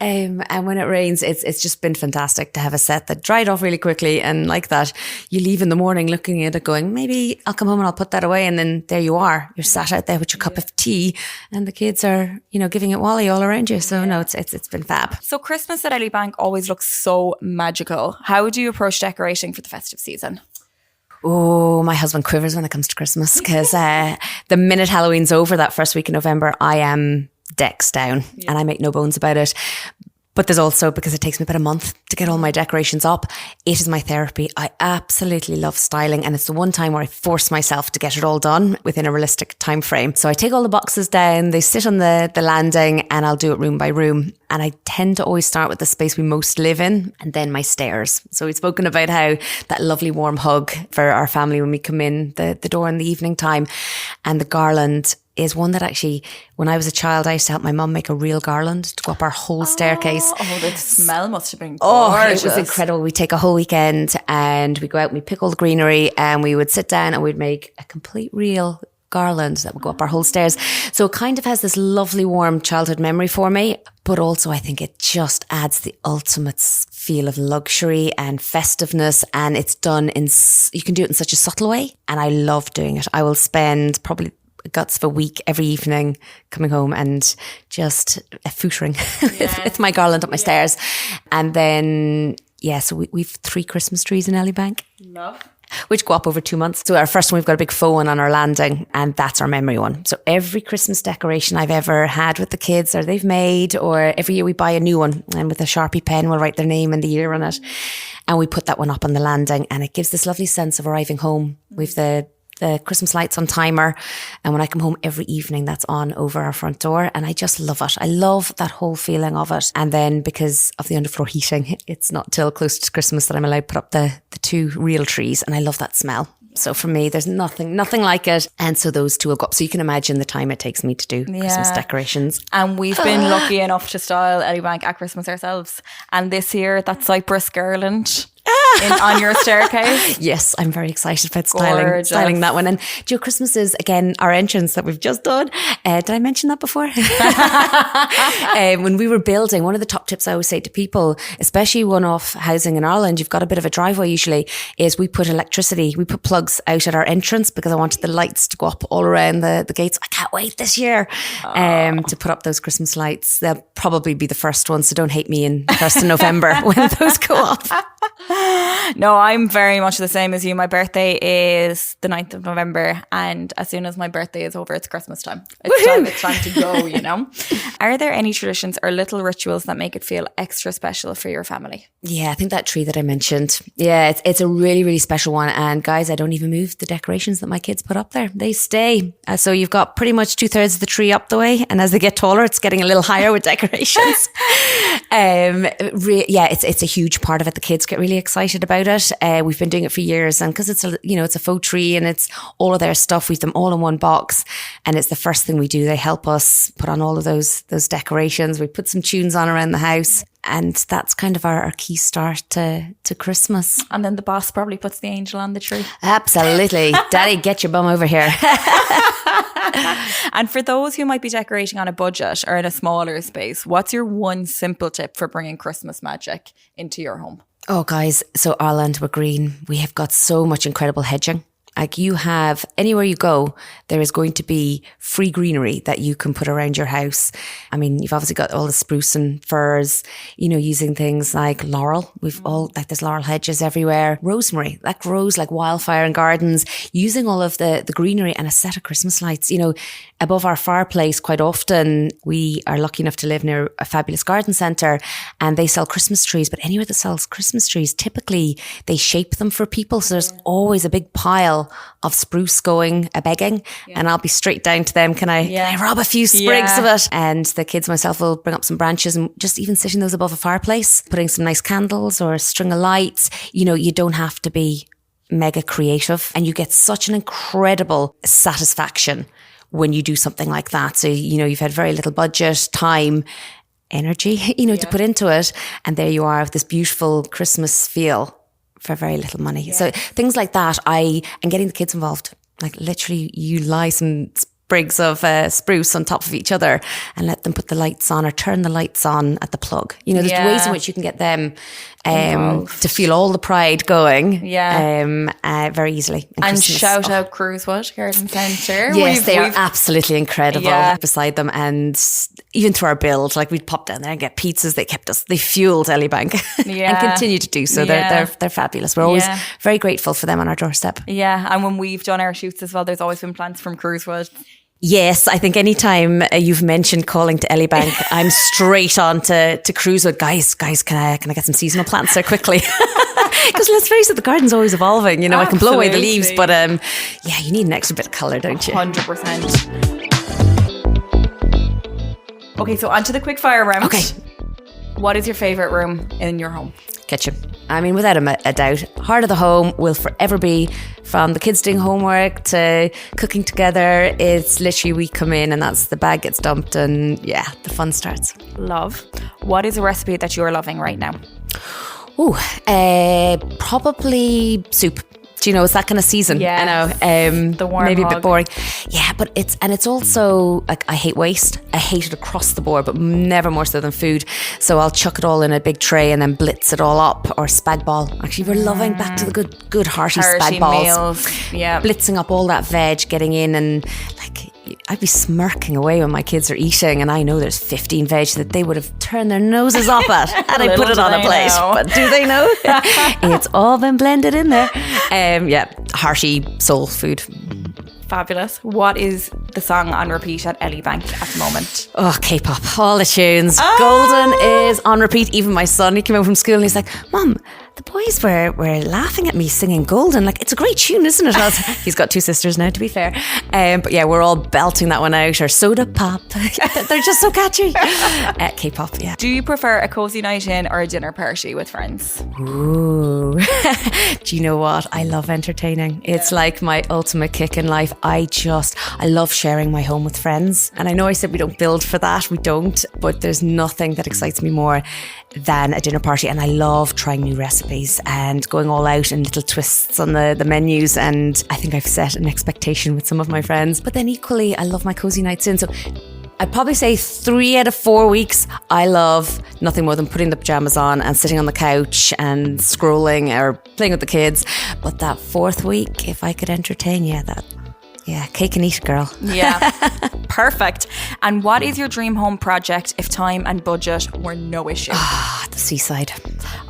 And when it rains, it's just been fantastic to have a set that dried off really quickly. And like that, you leave in the morning looking at it going, maybe I'll come home and I'll put that away. And then there you are. You're sat out there with your cup of tea, and the kids are, you know, giving it Wally all around you. So no, it's been fab. So Christmas at Elibank always looks so magical. How do you approach decorating for the festive season? Oh, my husband quivers when it comes to Christmas, because the minute Halloween's over, that first week in November, I am decks down, and I make no bones about it. But there's also, because it takes me about a month to get all my decorations up, it is my therapy. I absolutely love styling, and it's the one time where I force myself to get it all done within a realistic time frame. So I take all the boxes down, they sit on the landing, and I'll do it room by room. And I tend to always start with the space we most live in, and then my stairs. So we've spoken about how that lovely warm hug for our family when we come in the door in the evening time, and the garland is one that actually, when I was a child, I used to help my mum make a real garland to go up our whole staircase. Oh, the smell must have been gorgeous. It was incredible. We'd take a whole weekend and we'd go out and we'd pick all the greenery, and we would sit down and we'd make a complete real garland that would go up our whole stairs. So it kind of has this lovely warm childhood memory for me, but also I think it just adds the ultimate feel of luxury and festiveness, and it's done you can do it in such a subtle way, and I love doing it. I will spend probably guts of a week every evening coming home and just footering with my garland up my stairs. And then, so we've 3 Christmas trees in Elibank. Love. which go up over 2 months. So our first one, we've got a big faux one on our landing, and that's our memory one. So every Christmas decoration I've ever had with the kids, or they've made, or every year we buy a new one, and with a Sharpie pen we'll write their name and the year on it, and we put that one up on the landing, and it gives this lovely sense of arriving home. We've the Christmas lights on timer, and when I come home every evening, that's on over our front door, and I just love it. I love that whole feeling of it. And then because of the underfloor heating, it's not till close to Christmas that I'm allowed to put up the 2 real trees, and I love that smell. So for me, there's nothing like it. And so those 2 will go up. So you can imagine the time it takes me to do Christmas decorations. And we've been lucky enough to style Elibank at Christmas ourselves. And this year, that cypress garland on your staircase. Yes, I'm very excited about styling that one. And Joe, Christmas is, again, our entrance that we've just done. Did I mention that before? When we were building, one of the top tips I always say to people, especially one-off housing in Ireland, you've got a bit of a driveway usually, is we put plugs out at our entrance, because I wanted the lights to go up all around the gates. I can't wait this year to put up those Christmas lights. They'll probably be the first ones, so don't hate me in the 1st of November when those go up. No, I'm very much the same as you. My birthday is the 9th of November, and as soon as my birthday is over, it's Christmas time. It's time to go, you know. Are there any traditions or little rituals that make it feel extra special for your family? Yeah, I think that tree that I mentioned. Yeah, it's a really, really special one. And guys, I don't even move the decorations that my kids put up there. They stay. So you've got pretty much 2/3 of the tree up the way. And as they get taller, it's getting a little higher with decorations. It's a huge part of it. The kids get really excited about it. We've been doing it for years, and because it's a faux tree and it's all of their stuff, we've them all in one box, and it's the first thing we do. They help us put on all of those decorations. We put some tunes on around the house, and that's kind of our key start to Christmas. And then the boss probably puts the angel on the tree. Absolutely. Daddy, get your bum over here. And for those who might be decorating on a budget or in a smaller space, what's your one simple tip for bringing Christmas magic into your home? Oh, guys, so Ireland, we're green. We have got so much incredible hedging. Like, you have, anywhere you go, there is going to be free greenery that you can put around your house. I mean, you've obviously got all the spruce and firs, using things like laurel. There's laurel hedges everywhere. Rosemary, that grows like wildfire in gardens. Using all of the greenery and a set of Christmas lights, above our fireplace. Quite often we are lucky enough to live near a fabulous garden centre, and they sell Christmas trees. But anywhere that sells Christmas trees, typically they shape them for people. So there's always a big pile of spruce going a begging, and I'll be straight down to them. Can I rob a few sprigs of it? And the kids, myself, will bring up some branches, and just even sitting those above a fireplace, putting some nice candles or a string of lights. You don't have to be mega creative, and you get such an incredible satisfaction when you do something like that. So, you've had very little budget, time, energy, to put into it. And there you are with this beautiful Christmas feel for very little money. Yeah. So things like that, and getting the kids involved. Like, literally, you lie some sprigs of spruce on top of each other and let them put the lights on, or turn the lights on at the plug. There's ways in which you can get them to feel all the pride going very easily. And shout out Cruisewood Garden Centre. Yes, they are absolutely incredible beside them. And even through our build, like, we'd pop down there and get pizzas. They fueled Elibank and continue to do so. They're fabulous. We're always very grateful for them on our doorstep. Yeah, and when we've done our shoots as well, there's always been plants from Cruisewood. Yes, I think anytime you've mentioned calling to Elibank, I'm straight on to Cruisewood. Guys, can I get some seasonal plants there quickly? Because let's face it, the garden's always evolving. I can blow away the leaves, but you need an extra bit of colour, don't you? 100%. Okay, so on to the quick fire round. Okay. What is your favourite room in your home? Kitchen. I mean, without a doubt, heart of the home will forever be, from the kids doing homework to cooking together. It's literally, we come in and that's the bag gets dumped, and the fun starts. Love. What is a recipe that you're loving right now? Probably soup. It's that kind of season. Yeah, I know. The warm maybe hog. A bit boring. Yeah, but it's also, like, I hate waste. I hate it across the board, but never more so than food. So I'll chuck it all in a big tray and then blitz it all up, or spag ball. Actually, we're loving back to the good hearty spag balls. Meals. Yeah, blitzing up all that veg, getting in, and I'd be smirking away when my kids are eating and I know there's 15 veg that they would have turned their noses off at and I put it on a plate. But do they know? It's all been blended in there. Hearty soul food. Fabulous. What is the song on repeat at Elibank at the moment? Oh, K-pop, all the tunes. Golden is on repeat. Even my son, he came home from school and he's like, Mum, the boys were laughing at me singing Golden. Like, it's a great tune, isn't it? He's got 2 sisters now, to be fair. But yeah, we're all belting that one out. Or Soda Pop. They're just so catchy. K-pop, yeah. Do you prefer a cozy night in or a dinner party with friends? Ooh. Do you know what? I love entertaining. It's like my ultimate kick in life. I love sharing my home with friends. And I know I said we don't build for that. We don't. But there's nothing that excites me more than a dinner party. And I love trying new recipes and going all out and little twists on the menus. And I think I've set an expectation with some of my friends. But then equally, I love my cozy nights in. So I'd probably say 3 out of 4 weeks, I love nothing more than putting the pajamas on and sitting on the couch and scrolling or playing with the kids. But that 4th week, if I could entertain you, cake and eat, girl. Yeah, perfect. And what is your dream home project if time and budget were no issue? The seaside.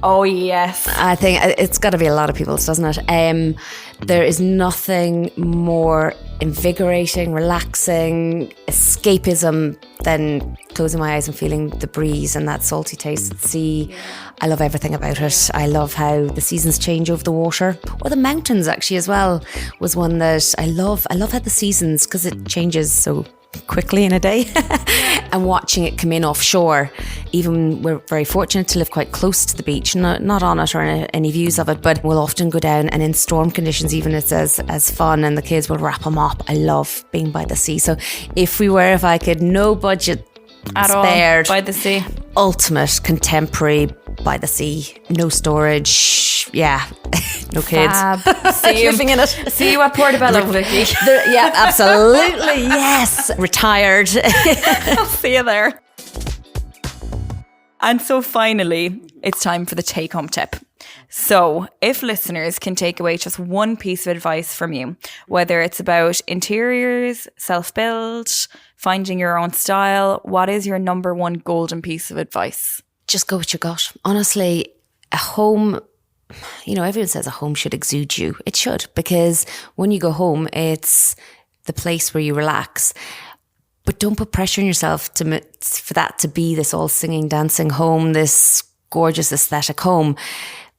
Oh, yes. I think it's got to be a lot of people's, doesn't it? There is nothing more invigorating, relaxing, escapism than closing my eyes and feeling the breeze and that salty taste of the sea. I love everything about it. I love how the seasons change over the water, or the mountains actually as well was one that I love. I love how the seasons, because it changes so quickly in a day, and watching it come in offshore. Even we're very fortunate to live quite close to the beach, not on it or any views of it, but we'll often go down, and in storm conditions even it's as fun, and the kids will wrap them up. I love being by the sea. So if I could, no budget at spared, all, by the sea, ultimate contemporary by the sea, no storage, no kids. Living in it. See you at Portobello, Vicki. Yeah, absolutely, yes. Retired. I'll see you there. And so finally, it's time for the take-home tip. So if listeners can take away just one piece of advice from you, whether it's about interiors, self-build, finding your own style, what is your number one golden piece of advice? Just go with your gut. Honestly, a home, everyone says a home should exude you. It should, because when you go home, it's the place where you relax. But don't put pressure on yourself for that to be this all singing, dancing home, this gorgeous aesthetic home.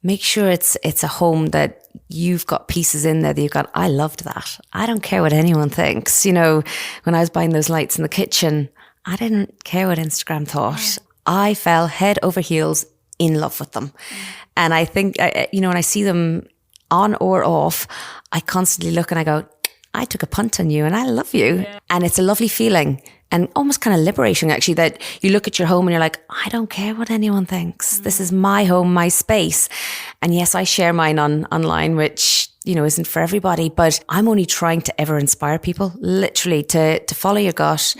Make sure it's a home that you've got pieces in there that you've got, I loved that. I don't care what anyone thinks. When I was buying those lights in the kitchen, I didn't care what Instagram thought. I fell head over heels in love with them. And I think, when I see them on or off, I constantly look and I go, I took a punt on you and I love you. Yeah. And it's a lovely feeling and almost kind of liberating, actually, that you look at your home and you're like, I don't care what anyone thinks. This is my home, my space. And yes, I share mine online, which, isn't for everybody, but I'm only trying to ever inspire people, literally to follow your gut,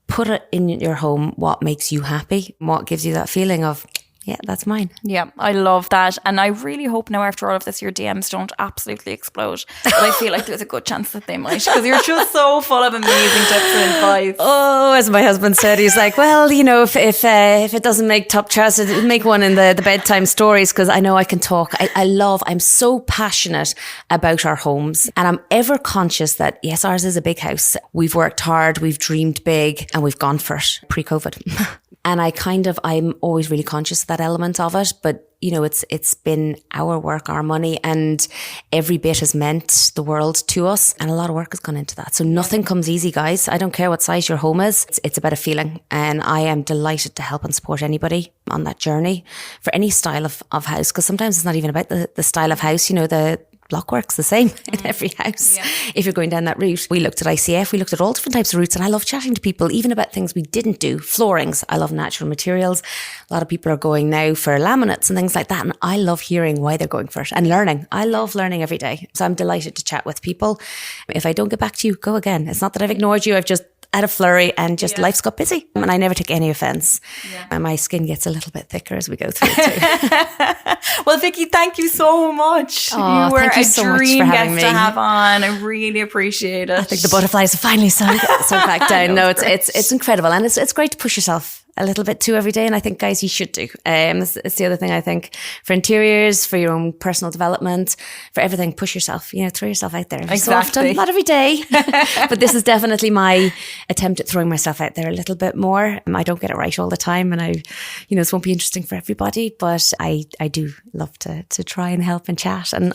put it in your home, what makes you happy, what gives you that feeling of, yeah, that's mine. Yeah, I love that. And I really hope now after all of this, your DMs don't absolutely explode. But I feel like there's a good chance that they might, because you're just so full of amazing tips and advice. Oh, as my husband said, he's like, well, if it doesn't make top charts, it'll make one in the bedtime stories, because I know I can talk. I'm so passionate about our homes, and I'm ever conscious that, yes, ours is a big house. We've worked hard, we've dreamed big, and we've gone for it pre-COVID. And I'm always really conscious of that element of it. But, it's been our work, our money, and every bit has meant the world to us. And a lot of work has gone into that. So nothing comes easy, guys. I don't care what size your home is. It's about a feeling. And I am delighted to help and support anybody on that journey for any style of house. Because sometimes it's not even about the style of house. The blockwork's the same in every house. Yeah. If you're going down that route, we looked at ICF, we looked at all different types of routes, and I love chatting to people, even about things we didn't do. Floorings, I love natural materials. A lot of people are going now for laminates and things like that, and I love hearing why they're going for it and learning. I love learning every day. So I'm delighted to chat with people. If I don't get back to you, go again. It's not that I've ignored you, at a flurry and just life's got busy. And I never take any offense. And my skin gets a little bit thicker as we go through it too. Well, Vicki, thank you so much. Oh, you were thank you so much dream for having guest to me. have on. I really appreciate it. I think the butterflies have finally sunk back down. No, it's incredible. And it's great to push yourself a little bit too every day. And I think, guys, you should do. It's the other thing I think for interiors, for your own personal development, for everything, push yourself, throw yourself out there. Exactly. So often, not every day, but this is definitely my attempt at throwing myself out there a little bit more. I don't get it right all the time. And this won't be interesting for everybody, but I do love to try and help and chat and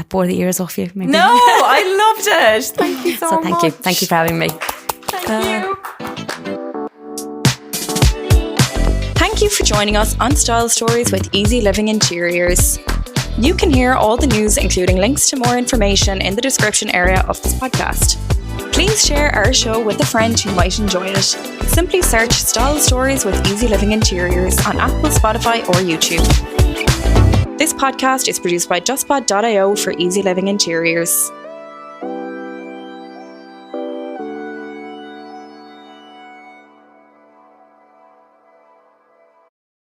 bore the ears off you. Maybe. No, I loved it. Thank you so much. Thank you for having me. Thank you. Thank you for joining us on Style Stories with Easy Living Interiors. You can hear all the news, including links to more information, in the description area of this podcast. Please share our show with a friend who might enjoy it. Simply search Style Stories with Easy Living Interiors on Apple, Spotify or YouTube. This podcast is produced by justpod.io for Easy Living Interiors.